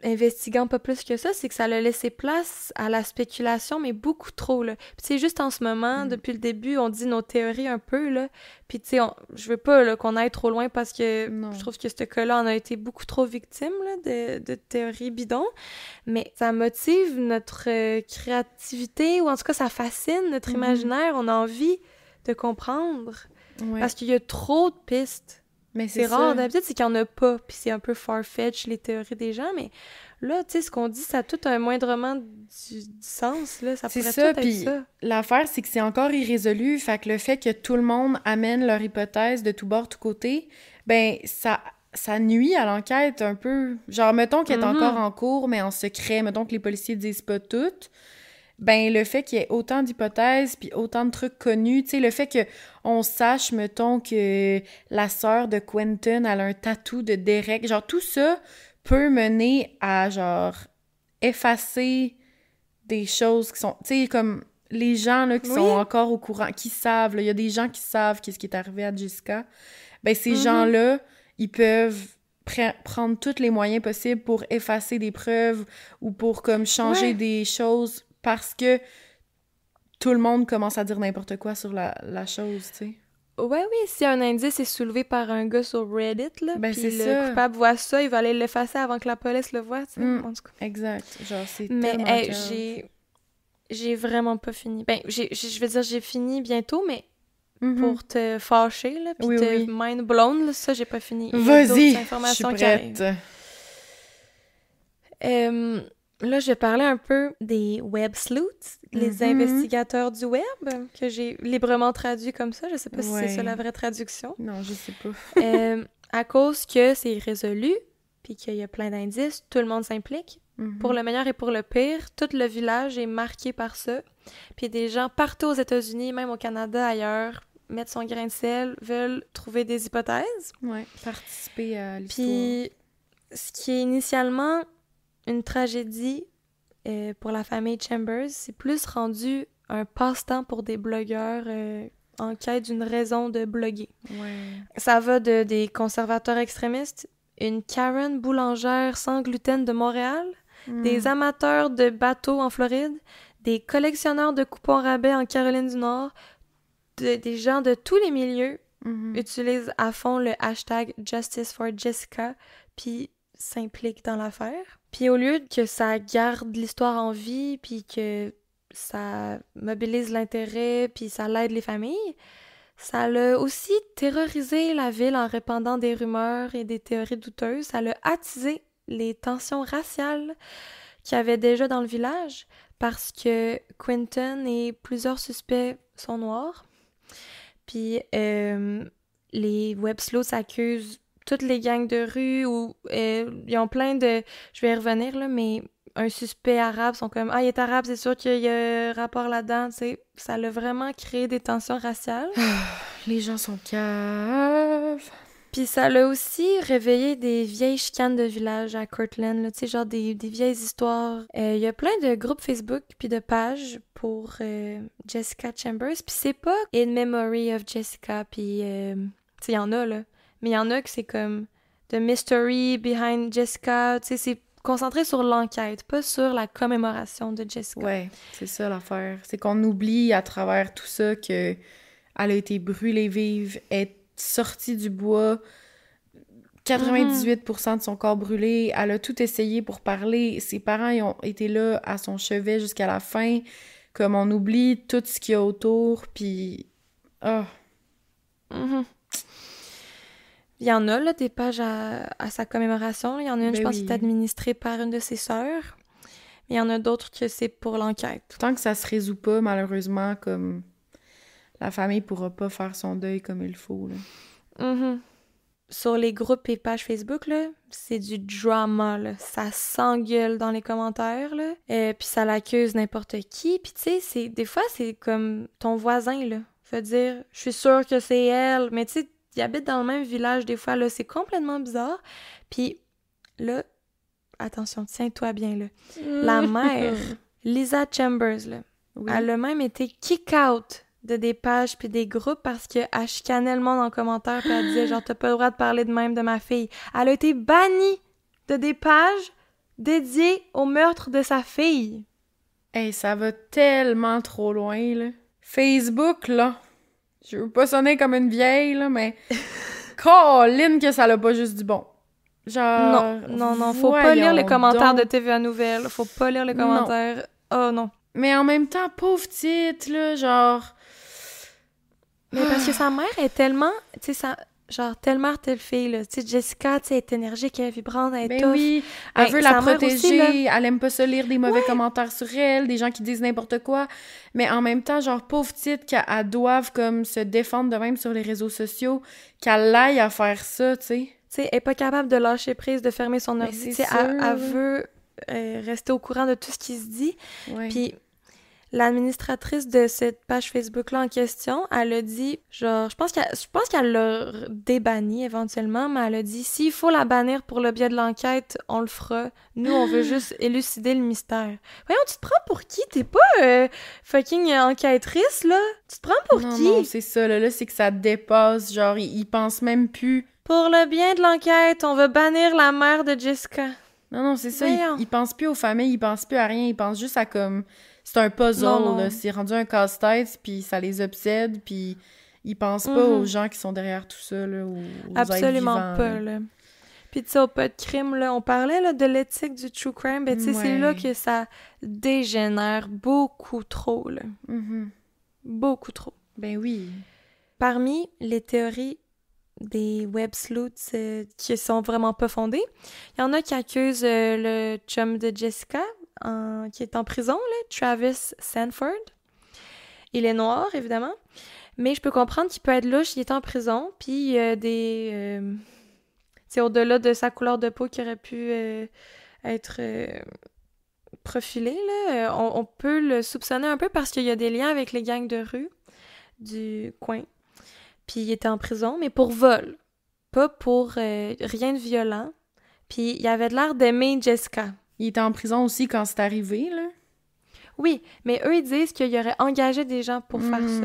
investiguant pas plus que ça. C'est que ça a laissé place à la spéculation, mais beaucoup trop, là. Puis c'est juste en ce moment, depuis le début, on dit nos théories un peu, là. Puis tu sais, je veux pas là, qu'on aille trop loin parce que je trouve que ce cas-là en a été beaucoup trop victime, là, de théories bidons. Mais ça motive notre créativité, ou en tout cas, ça fascine notre imaginaire. On a envie de comprendre. Ouais. Parce qu'il y a trop de pistes. Mais c'est rare. D'habitude, c'est qu'il n'y en a pas. Puis c'est un peu far-fetched, les théories des gens. Mais là, tu sais, ce qu'on dit, ça a tout un moindrement du sens. Là. Ça pourrait tout être ça. L'affaire, c'est que c'est encore irrésolu. Fait que le fait que tout le monde amène leur hypothèse de tout bord, tout côté, ben ça nuit à l'enquête un peu. Genre, mettons qu'elle est encore en cours, mais en secret. Mettons que les policiers disent pas toutes. Ben, le fait qu'il y ait autant d'hypothèses puis autant de trucs connus, tu sais, le fait qu'on sache, mettons, que la sœur de Quentin, elle a un tatou de Derek, genre, tout ça peut mener à, genre, effacer des choses qui sont, tu sais, comme les gens, là, qui sont encore au courant, qui savent, là, il y a des gens qui savent qu'est-ce qui est arrivé à Jessica, ben, ces gens-là, ils peuvent prendre tous les moyens possibles pour effacer des preuves ou pour, comme, changer des choses parce que tout le monde commence à dire n'importe quoi sur la chose, tu sais. Ouais, oui, si un indice est soulevé par un gars sur Reddit, là, ben, puis le coupable voit ça, il va aller l'effacer avant que la police le voie, tu sais, en tout cas. Exact, genre, c'est tellement j'ai vraiment pas fini. Ben, je veux dire, j'ai fini bientôt, mais pour te fâcher, là, puis mind blown, là, ça, j'ai pas fini. Vas-y, je suis prête. Là, je vais parler un peu des web sleuths, les investigateurs du web, que j'ai librement traduit comme ça. Je sais pas si c'est ça la vraie traduction. Non, je sais pas. À cause que c'est résolu, puis qu'il y a plein d'indices, tout le monde s'implique. Pour le meilleur et pour le pire, tout le village est marqué par ça. Puis des gens partout aux États-Unis, même au Canada, ailleurs, mettent son grain de sel, veulent trouver des hypothèses. Ouais, participer à l'histoire. Puis, ce qui est initialement une tragédie pour la famille Chambers, c'est plus rendu un passe-temps pour des blogueurs en quête d'une raison de bloguer. Ouais. Ça va de des conservateurs extrémistes, une Karen boulangère sans gluten de Montréal, des amateurs de bateaux en Floride, des collectionneurs de coupons rabais en Caroline du Nord, des gens de tous les milieux utilisent à fond le hashtag Justice for Jessica, puis s'impliquent dans l'affaire. Puis au lieu que ça garde l'histoire en vie, puis que ça mobilise l'intérêt, puis ça l'aide les familles, ça l'a aussi terrorisé la ville en répandant des rumeurs et des théories douteuses. Ça l'a attisé les tensions raciales qu'il y avait déjà dans le village parce que Quentin et plusieurs suspects sont noirs. Puis les web sleuths accusent toutes les gangs de rue ou ils ont plein de... Je vais y revenir, là, mais un suspect arabe sont comme « Ah, il est arabe, c'est sûr qu'il y a un rapport là-dedans. » Tu sais, ça l'a vraiment créé des tensions raciales. Les gens sont caves. Puis ça l'a aussi réveillé des vieilles chicanes de village à Cortland, tu sais, genre des vieilles histoires. Il y a plein de groupes Facebook puis de pages pour Jessica Chambers. Puis c'est pas « In Memory of Jessica », puis tu sais, il y en a, là. Mais il y en a que c'est comme « The Mystery Behind Jessica », tu sais, c'est concentré sur l'enquête, pas sur la commémoration de Jessica. Ouais, c'est ça l'affaire. C'est qu'on oublie à travers tout ça que elle a été brûlée vive, est sortie du bois, 98% de son corps brûlé, elle a tout essayé pour parler, ses parents ils ont été là à son chevet jusqu'à la fin, comme on oublie tout ce qu'il y a autour, puis... Oh. Il y en a, là, des pages à sa commémoration. Il y en a une, je pense, qui est administrée par une de ses sœurs. Il y en a d'autres que c'est pour l'enquête. Tant que ça se résout pas, malheureusement, comme la famille pourra pas faire son deuil comme il faut, là. Mm-hmm. Sur les groupes et pages Facebook, là, c'est du drama, là. Ça s'engueule dans les commentaires, là. Puis ça l'accuse n'importe qui. Puis tu sais, des fois, c'est comme ton voisin, là. Fait dire, je suis sûre que c'est elle. Mais tu sais, ils habitent dans le même village, des fois, là. C'est complètement bizarre. Puis là, attention, tiens-toi bien, là. La mère, Lisa Chambers, là, elle a même été kick-out de des pages puis des groupes parce qu'elle chicanait le monde en commentaire puis elle disait genre t'as pas le droit de parler de même de ma fille. Elle a été bannie de des pages dédiées au meurtre de sa fille. Hey, ça va tellement trop loin, là. Facebook, là, je veux pas sonner comme une vieille, là, mais Colin que ça l'a pas juste du bon. Genre... Non, faut pas lire les commentaires de TVA Nouvelles. Faut pas lire les commentaires. Non. Oh non. Mais en même temps, pauvre petite, là, genre... Mais parce que sa mère est tellement... Tu sais, genre, telle mère, telle fille, là. Tu sais, Jessica, tu sais, elle est énergique, elle est vibrante, elle est tough. Oui, elle veut la protéger, aussi, là... elle aime pas ça lire des mauvais commentaires sur elle, des gens qui disent n'importe quoi. Mais en même temps, genre, pauvre petite, qu'elle doive, comme, se défendre de même sur les réseaux sociaux, qu'elle aille à faire ça, tu sais. Tu sais, elle est pas capable de lâcher prise, de fermer son ordi. Tu sais, elle veut rester au courant de tout ce qui se dit. Ouais. Puis l'administratrice de cette page Facebook-là en question, elle a dit, genre, je pense qu'elle l'a débannie éventuellement, mais elle a dit, s'il faut la bannir pour le biais de l'enquête, on le fera. Nous, on veut juste élucider le mystère. Voyons, tu te prends pour qui? T'es pas fucking enquêtrice, là? Tu te prends pour qui? Non, c'est ça, là, c'est que ça dépasse, genre, ils pensent même plus... Pour le bien de l'enquête, on veut bannir la mère de Jessica. Non, c'est ça, ils pensent plus aux familles, ils pensent plus à rien, ils pensent juste à comme... C'est un puzzle, là. C'est rendu un casse-tête, puis ça les obsède, puis ils pensent pas aux gens qui sont derrière tout ça, là, aux absolument êtres vivants, pas, là. Puis tu sais, au pas de crime, là, on parlait là, de l'éthique du true crime, ben tu sais, c'est là que ça dégénère beaucoup trop, là. Beaucoup trop. Ben oui. Parmi les théories des web sleuths qui sont vraiment pas fondées, il y en a qui accusent le chum de Jessica, qui est en prison, là, Travis Sanford. Il est noir, évidemment, mais je peux comprendre qu'il peut être louche, il est en prison, puis il y a des... c'est au-delà de sa couleur de peau qui aurait pu être profilé, là. On peut le soupçonner un peu parce qu'il y a des liens avec les gangs de rue du coin. Puis il était en prison, mais pour vol. Pas pour rien de violent. Puis il avait de l'air d'aimer Jessica. Il était en prison aussi quand c'est arrivé, là? Oui, mais eux, ils disent qu'il aurait engagé des gens pour faire ça.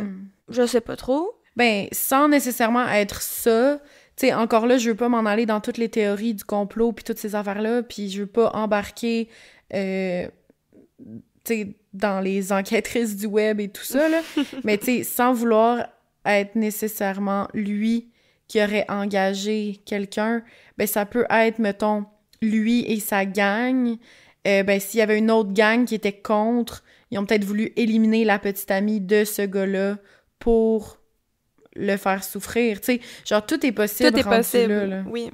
Je sais pas trop. Ben, sans nécessairement être ça... Tu sais, encore là, je veux pas m'en aller dans toutes les théories du complot puis toutes ces affaires-là, puis je veux pas embarquer, tu sais, dans les enquêtrices du web et tout ça, là. Mais tu sais, sans vouloir être nécessairement lui qui aurait engagé quelqu'un, ben ça peut être, mettons, lui et sa gang. Ben, s'il y avait une autre gang qui était contre, ils ont peut-être voulu éliminer la petite amie de ce gars-là pour le faire souffrir. Tu sais, genre, tout est possible. Tout est possible, là. Oui.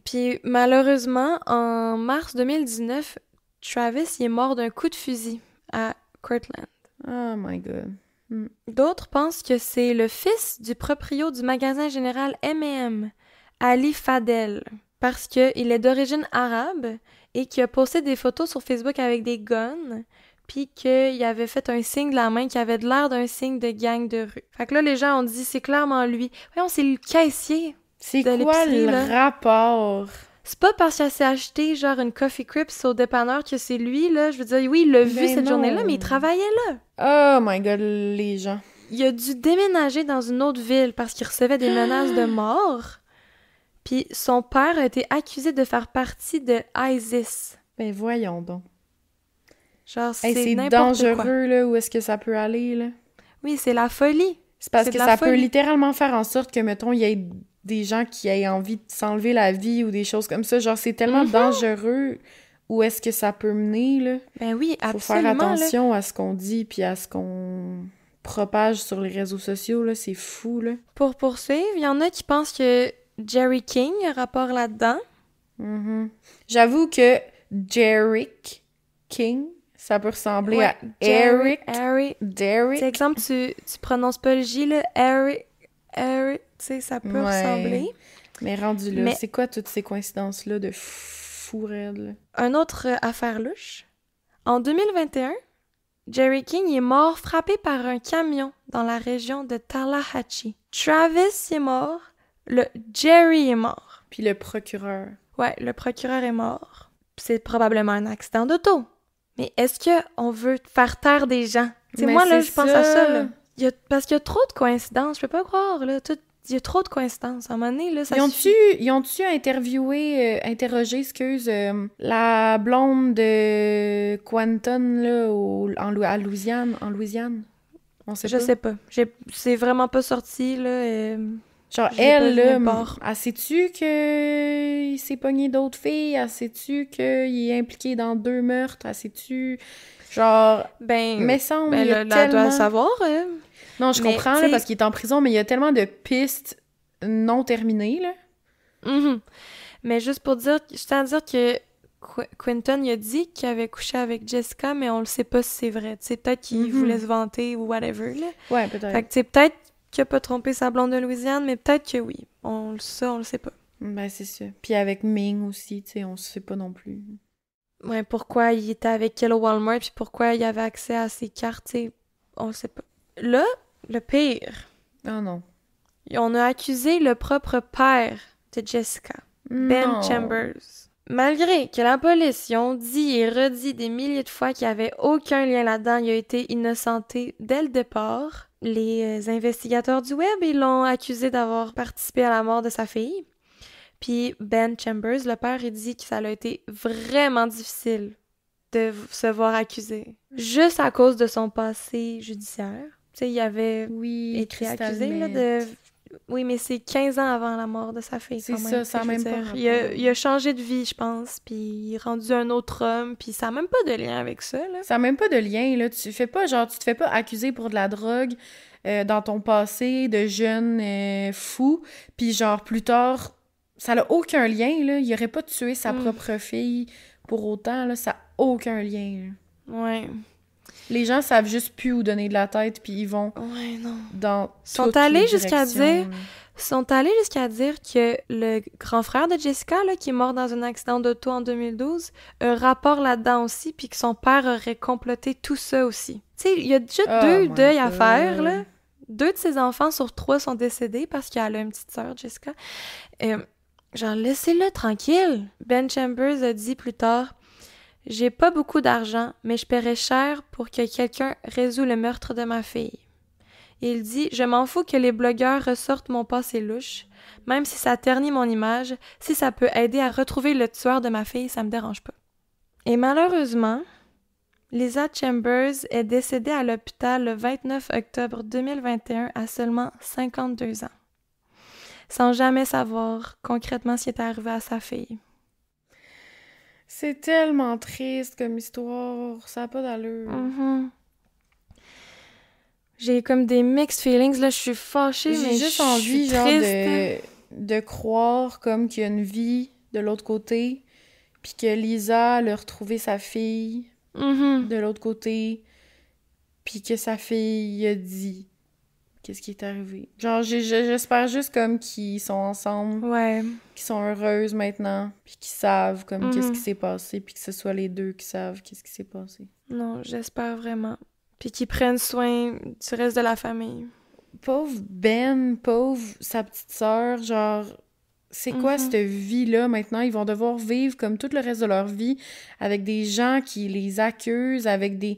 Puis, malheureusement, en mars 2019, Travis, il est mort d'un coup de fusil à Kirtland. Oh my God. D'autres pensent que c'est le fils du proprio du magasin général M&M, Ali Fadel, parce qu'il est d'origine arabe et qu'il a posté des photos sur Facebook avec des guns, puis qu'il avait fait un signe de la main qui avait de l'air d'un signe de gang de rue. Fait que là, les gens ont dit, c'est clairement lui. Voyons, c'est le caissier. C'est quoi le rapport? C'est pas parce qu'il s'est acheté, genre, une Coffee Crips au dépanneur que c'est lui, là. Je veux dire, oui, il l'a vu cette journée-là, mais il travaillait là. Oh my God, les gens. Il a dû déménager dans une autre ville parce qu'il recevait des menaces de mort. Puis son père a été accusé de faire partie de ISIS. Ben voyons donc. Genre, c'est dangereux, quoi. Là, où est-ce que ça peut aller, là? Oui, c'est la folie. C'est parce que ça peut littéralement faire en sorte que, mettons, il y ait des gens qui aient envie de s'enlever la vie ou des choses comme ça. Genre, c'est tellement dangereux où est-ce que ça peut mener, là. Ben oui, absolument. Faut faire attention à ce qu'on dit puis à ce qu'on propage sur les réseaux sociaux, là. C'est fou, là. Pour poursuivre, il y en a qui pensent que Jerry King a rapport là-dedans. J'avoue que Jerry King, Ça peut ressembler Ouais, à Eric. Harry. Derek. C'est exemple, tu prononces pas le J, là. Harry. Tu sais, ça peut ressembler. Mais rendu là, Mais- c'est quoi toutes ces coïncidences-là de fou raide, là? Un autre affaire louche. En 2021, Jerry King est mort frappé par un camion dans la région de Tallahatchie. Travis est mort, le Jerry est mort. Puis le procureur. Ouais, le procureur est mort. C'est probablement un accident d'auto. Mais est-ce qu'on veut faire taire des gens? Tu sais, moi, là, je pense à ça, là. Parce qu'il y a trop de coïncidences, je peux pas croire, là. Il y a trop de coïncidences. À un moment donné, là, ça suffit. Ils ont-tu interrogé, la blonde de Quanton, là, à Louisiane? En Louisiane? On sait Je pas. sais pas. C'est vraiment pas sorti, là. Genre, J'ai elle, pas vu là, nulle part. elle sait-tu qu'il s'est pogné d'autres filles? Elle sait-tu qu'il est impliqué dans 2 meurtres? Elle sait-tu... Genre, Ben, mais semble, ben il y a là, elle doit tellement... le savoir. Non, je Mais, comprends, là, t'sais- parce qu'il est en prison, mais il y a tellement de pistes non terminées, là. Mhm. Mais juste pour dire, je tiens à dire que Quentin, il a dit qu'il avait couché avec Jessica, mais on le sait pas si c'est vrai. Tu sais, peut-être qu'il voulait se vanter ou whatever, là. Ouais, peut-être. Fait que, tu sais, peut-être qu'il a pas trompé sa blonde de Louisiane, mais peut-être que oui. On le sait pas. Ben, c'est ça. Puis avec Ming aussi, tu sais, on sait pas non plus. Ouais, pourquoi il était avec elle au Walmart, puis pourquoi il avait accès à ses cartes, tu sais, on le sait pas. Là, le pire, Oh non. on a accusé le propre père de Jessica, Ben Non. Chambers. Malgré que la police, ils ont dit et redit des milliers de fois qu'il n'y avait aucun lien là-dedans, il a été innocenté dès le départ. Les investigateurs du web, ils l'ont accusé d'avoir participé à la mort de sa fille. Puis Ben Chambers, le père, il dit que ça a été vraiment difficile de se voir accusé. Juste à cause de son passé judiciaire. Tu sais, il avait Oui, été Crystal accusé là, Meth. de... Oui, mais c'est 15 ans avant la mort de sa fille, C'est quand même. ça, ça a je veux même pas dire. rapport. Il a changé de vie, je pense, puis il est rendu un autre homme, puis ça n'a même pas de lien avec ça, là. Ça n'a même pas de lien, là. Tu te fais pas accuser pour de la drogue dans ton passé de jeune fou, puis genre, plus tard, ça n'a aucun lien, là. Il aurait pas tué sa propre fille pour autant, là. Ça n'a aucun lien, là. Ouais. Les gens savent juste plus où donner de la tête, puis ils vont Ouais, non. dans Sont toutes allés les jusqu'à directions, dire- là. Sont allés jusqu'à dire que le grand frère de Jessica, là, qui est mort dans un accident d'auto en 2012, a un rapport là-dedans aussi, puis que son père aurait comploté tout ça aussi. Tu sais, il y a déjà Oh 2 my deuils à God. faire, là. 2 de ses enfants sur 3 sont décédés parce qu'elle a une petite sœur, Jessica. Genre, laissez-le tranquille. Ben Chambers a dit plus tard, « J'ai pas beaucoup d'argent, mais je paierais cher pour que quelqu'un résout le meurtre de ma fille. » Et il dit, « Je m'en fous que les blogueurs ressortent mon passé louche. Même si ça ternit mon image, si ça peut aider à retrouver le tueur de ma fille, ça me dérange pas. » Et malheureusement, Lisa Chambers est décédée à l'hôpital le 29 octobre 2021 à seulement 52 ans, sans jamais savoir concrètement ce qui est arrivé à sa fille. C'est tellement triste comme histoire, ça n'a pas d'allure. Mhm. J'ai comme des mixed feelings, là, je suis fâchée, mais J'ai juste je envie, suis genre, triste. de croire comme qu'il y a une vie de l'autre côté, puis que Lisa elle a retrouvé sa fille Mhm. de l'autre côté, puis que sa fille a dit qu'est-ce qui est arrivé. Genre, j'espère juste comme qu'ils sont ensemble, Ouais. qu'ils sont heureuses maintenant, puis qu'ils savent comme qu'est-ce Mhm. qui s'est passé, puis que ce soit les deux qui savent qu'est-ce qui s'est passé. Non, j'espère vraiment. Puis qu'ils prennent soin du reste de la famille. Pauvre Ben, pauvre sa petite sœur, genre, c'est quoi Mhm. cette vie-là maintenant? Ils vont devoir vivre comme tout le reste de leur vie avec des gens qui les accusent, avec des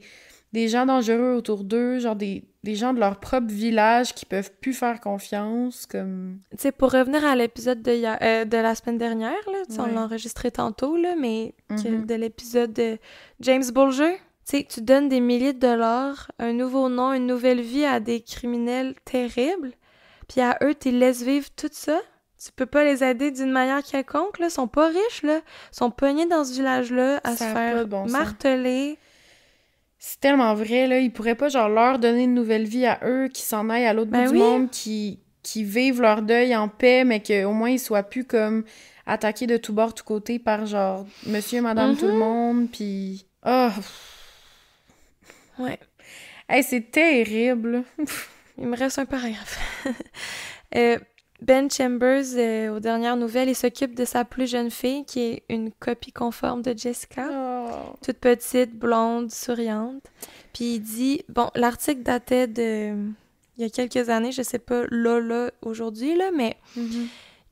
gens dangereux autour d'eux, genre des gens de leur propre village qui peuvent plus faire confiance, comme... Tu sais, pour revenir à l'épisode de la semaine dernière, là, tu sais, on Ouais. l'a enregistré tantôt, là, mais Mhm. de l'épisode de James Bulger, tu sais, tu donnes des milliers de dollars, un nouveau nom, une nouvelle vie à des criminels terribles, puis à eux, tu les laisses vivre tout ça. Tu peux pas les aider d'une manière quelconque, là. Ils sont pas riches, là. Ils sont pognés dans ce village-là à Ça se a pas faire de bon sens. marteler. C'est tellement vrai, là. Ils pourraient pas, genre, leur donner une nouvelle vie à eux, qui s'en aillent à l'autre Ben bout oui. du monde, qui vivent leur deuil en paix, mais qu'au moins ils soient plus comme attaqués de tous bords, tous côtés par, genre, monsieur, madame, tout le monde, puis... Oh! Ouais. Hey, c'est terrible. Il me reste un paragraphe. Ben Chambers, aux dernières nouvelles, il s'occupe de sa plus jeune fille, qui est une copie conforme de Jessica. Oh. Toute petite, blonde, souriante. Puis il dit... Bon, l'article datait de... Il y a quelques années, je sais pas là, aujourd'hui, là, mais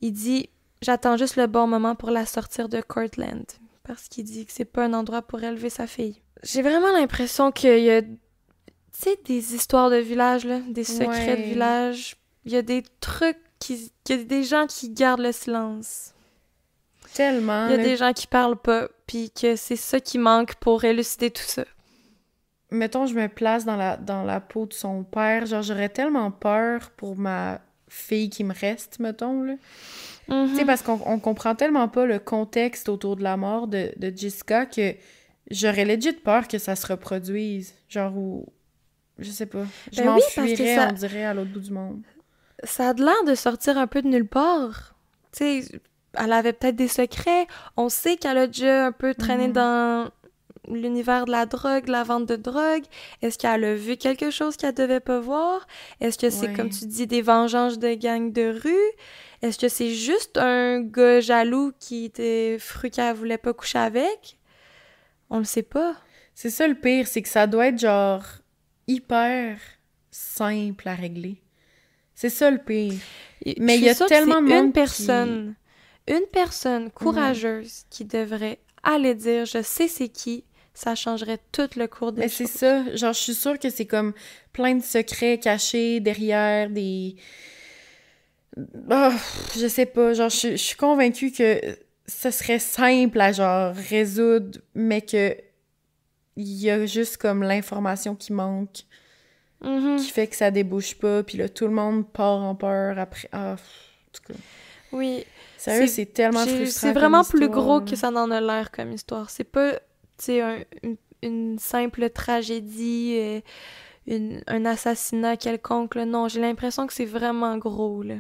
il dit « J'attends juste le bon moment pour la sortir de Cortland. » Parce qu'il dit que c'est pas un endroit pour élever sa fille. J'ai vraiment l'impression qu'il y a... Tu sais, des histoires de village, là, des secrets de village. Il y a des trucs il y a des gens qui gardent le silence. Tellement. Il y a des gens qui parlent pas, puis que c'est ça qui manque pour élucider tout ça. Mettons, je me place dans la peau de son père. Genre, j'aurais tellement peur pour ma fille qui me reste, mettons, là. Tu sais, parce qu'on comprend tellement pas le contexte autour de la mort de Jessica que j'aurais legit peur que ça se reproduise. Genre, ou... Je sais pas. Je m'enfuirais, on dirait, à l'autre bout du monde. Ça a l'air de sortir un peu de nulle part. Tu sais, elle avait peut-être des secrets. On sait qu'elle a déjà un peu traîné dans l'univers de la drogue, la vente de drogue. Est-ce qu'elle a vu quelque chose qu'elle devait pas voir? Est-ce que c'est, comme tu dis, des vengeances de gangs de rue? Est-ce que c'est juste un gars jaloux qui était fru qu'elle voulait pas coucher avec? On le sait pas. C'est ça le pire, c'est que ça doit être genre hyper simple à régler. C'est ça le pire. Mais il y a tellement de monde une personne courageuse qui devrait aller dire « Je sais c'est qui », ça changerait tout le cours des choses. Mais c'est ça. Genre, je suis sûre que c'est comme plein de secrets cachés derrière des... Oh, je sais pas. Genre, je suis convaincue que ce serait simple à, genre, résoudre, mais que il y a juste comme l'information qui manque. Qui fait que ça débouche pas, puis là, tout le monde part en peur après. Ah, en tout cas. Oui. Sérieux, c'est tellement frustrant. C'est vraiment plus gros que ça n'en a l'air comme histoire. C'est pas, tu sais, une simple tragédie, un assassinat quelconque, là. Non, j'ai l'impression que c'est vraiment gros, là.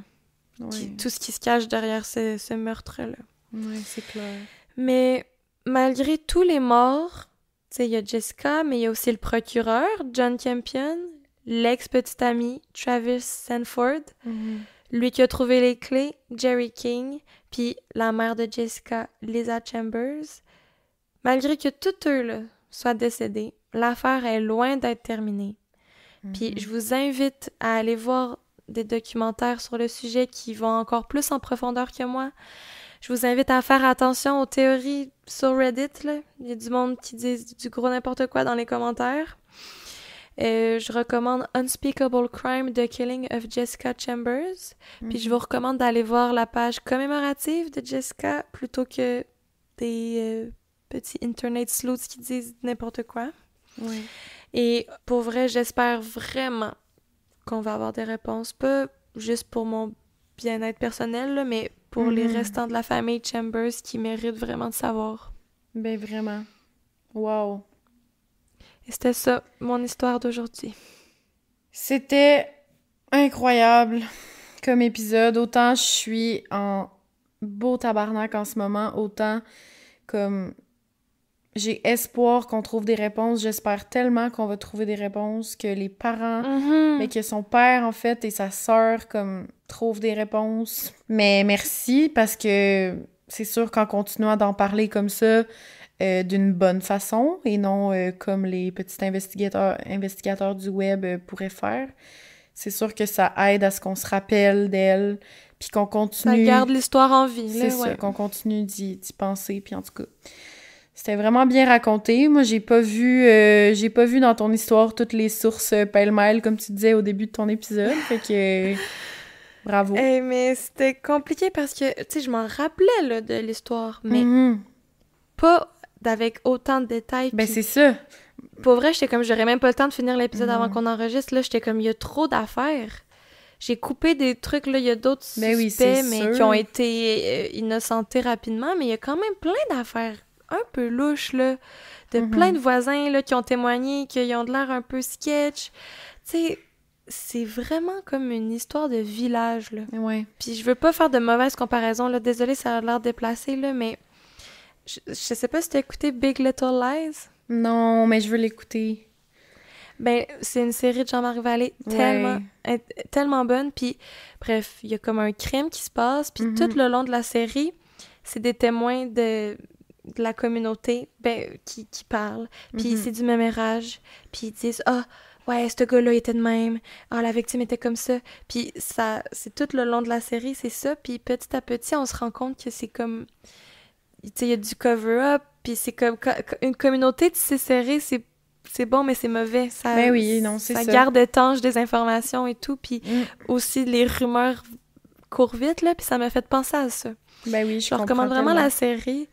Tout ce qui se cache derrière ce meurtre-là. Oui, c'est clair. Mais malgré tous les morts, tu sais, il y a Jessica, mais il y a aussi le procureur, John Campion, l'ex-petite amie, Travis Sanford, lui qui a trouvé les clés, Jerry King, puis la mère de Jessica, Lisa Chambers. Malgré que tous eux là, soient décédés, l'affaire est loin d'être terminée. Puis je vous invite à aller voir des documentaires sur le sujet qui vont encore plus en profondeur que moi. Je vous invite à faire attention aux théories sur Reddit, là. Il y a du monde qui dit du gros n'importe quoi dans les commentaires. Je recommande Unspeakable Crime, The Killing of Jessica Chambers. Puis je vous recommande d'aller voir la page commémorative de Jessica plutôt que des petits internet sleuths qui disent n'importe quoi. Oui. Et pour vrai, j'espère vraiment qu'on va avoir des réponses. Pas juste pour mon bien-être personnel, là, mais pour les restants de la famille Chambers qui méritent vraiment de savoir. Ben vraiment. Wow. Et c'était ça, mon histoire d'aujourd'hui. C'était incroyable comme épisode. Autant je suis en beau tabarnak en ce moment, autant comme j'ai espoir qu'on trouve des réponses. J'espère tellement qu'on va trouver des réponses, que les parents, mais que son père, en fait, et sa sœur, comme, trouvent des réponses. Mais merci, parce que c'est sûr qu'en continuant d'en parler comme ça, d'une bonne façon, et non comme les petits investigateurs du web pourraient faire, c'est sûr que ça aide à ce qu'on se rappelle d'elle, puis qu'on continue... Ça garde l'histoire en vie, là, c'est ça, qu'on continue d'y penser, puis en tout cas... C'était vraiment bien raconté. Moi, j'ai pas vu dans ton histoire toutes les sources pêle-mêle, comme tu disais au début de ton épisode. Fait que... bravo. Mais c'était compliqué parce que, tu sais, je m'en rappelais, là, de l'histoire, mais pas avec autant de détails. Ben, c'est ça. Pour vrai, j'étais comme, j'aurais même pas le temps de finir l'épisode avant qu'on enregistre. Là, j'étais comme, il y a trop d'affaires. J'ai coupé des trucs, là, il y a d'autres suspects, mais qui ont été innocentés rapidement, mais il y a quand même plein d'affaires un peu louche, là, de plein de voisins, là, qui ont témoigné, qui ont de l'air un peu sketch. Tu sais, c'est vraiment comme une histoire de village, là. Ouais. Puis je veux pas faire de mauvaises comparaisons, là. Désolée, ça a l'air déplacé, là, mais je sais pas si t'as écouté Big Little Lies? Non, mais je veux l'écouter. Ben, c'est une série de Jean-Marc Vallée tellement bonne. Puis, bref, il y a comme un crime qui se passe. Puis tout le long de la série, c'est des témoins de la communauté qui parlent. Puis c'est du mémérage. Puis ils disent « Ah, ouais, ce gars-là était de même. Ah, la victime était comme ça. » Puis ça, c'est tout le long de la série, c'est ça. Puis petit à petit, on se rend compte que c'est comme... Tu sais, il y a du cover-up. Puis c'est comme... Une communauté tissée serrée, c'est bon, mais c'est mauvais. Ça, ça garde étanche des informations et tout. Puis aussi, les rumeurs courent vite, là. Puis ça m'a fait penser à ça. Ben oui, je recommande vraiment la série.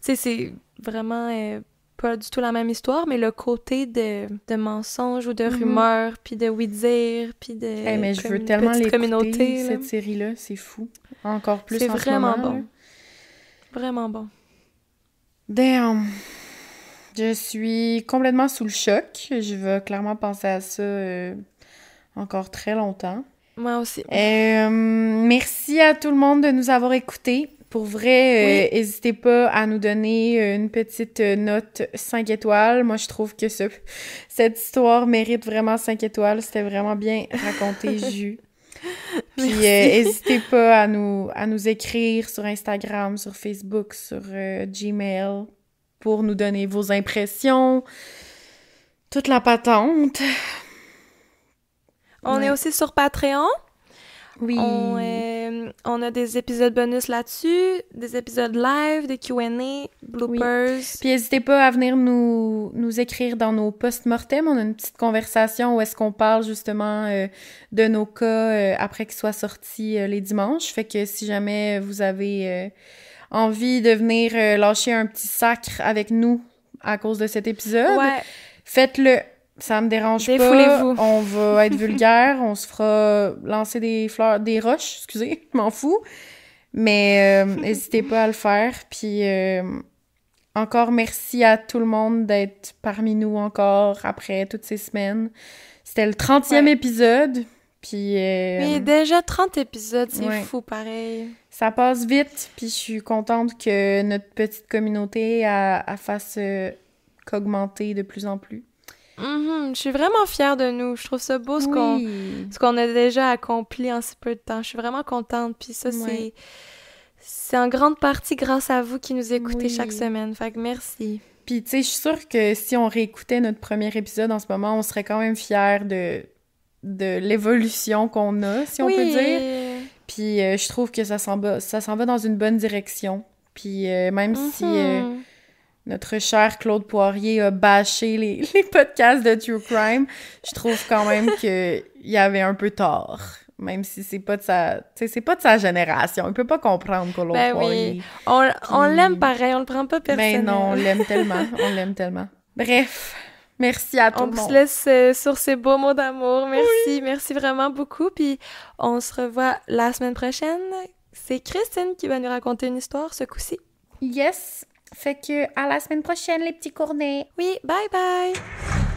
Tu sais, c'est vraiment pas du tout la même histoire, mais le côté de mensonges ou de rumeurs, puis de oui-dire, puis de mais je veux tellement l'écouter, cette série-là. C'est fou. Encore plus en ce moment. C'est vraiment bon. Vraiment bon. Damn! Je suis complètement sous le choc. Je vais clairement penser à ça encore très longtemps. Moi aussi. Merci à tout le monde de nous avoir écoutés. Pour vrai, n'hésitez pas à nous donner une petite note 5 étoiles. Moi, je trouve que cette histoire mérite vraiment 5 étoiles. C'était vraiment bien raconté, Jus. Puis n'hésitez pas à nous écrire sur Instagram, sur Facebook, sur Gmail pour nous donner vos impressions. Toute la patente. On est aussi sur Patreon. Oui. On a des épisodes bonus là-dessus, des épisodes live, des Q&A, bloopers. Oui. Puis n'hésitez pas à venir nous écrire dans nos post-mortem. On a une petite conversation où est-ce qu'on parle justement de nos cas après qu'ils soient sortis les dimanches. Fait que si jamais vous avez envie de venir lâcher un petit sacre avec nous à cause de cet épisode, faites-le. Ça me dérange pas. On va être vulgaire. On se fera lancer des roches. Excusez, je m'en fous. Mais n'hésitez pas à le faire. Puis encore merci à tout le monde d'être parmi nous encore après toutes ces semaines. C'était le 30e épisode. Puis... Mais déjà 30 épisodes, c'est fou pareil. Ça passe vite. Puis je suis contente que notre petite communauté fasse qu'augmenter de plus en plus. Je suis vraiment fière de nous. Je trouve ça beau ce qu'on a déjà accompli en si peu de temps. Je suis vraiment contente. Puis ça, c'est en grande partie grâce à vous qui nous écoutez chaque semaine. Fait que merci. Puis tu sais, je suis sûre que si on réécoutait notre premier épisode en ce moment, on serait quand même fiers de l'évolution qu'on a, si on peut dire. Puis je trouve que ça s'en va dans une bonne direction. Puis même si... notre cher Claude Poirier a bâché les podcasts de True Crime, je trouve quand même qu'il y avait un peu tort. Même si c'est pas de sa génération. Il peut pas comprendre Claude Poirier. Oui. On l'aime pareil, on le prend pas personnel. Ben non, on l'aime tellement. Bref, merci à tout le monde. On se laisse sur ces beaux mots d'amour. Merci, merci vraiment beaucoup. Puis on se revoit la semaine prochaine. C'est Christine qui va nous raconter une histoire ce coup-ci. Yes! Fait que à la semaine prochaine, les petits cornets. Oui, bye bye!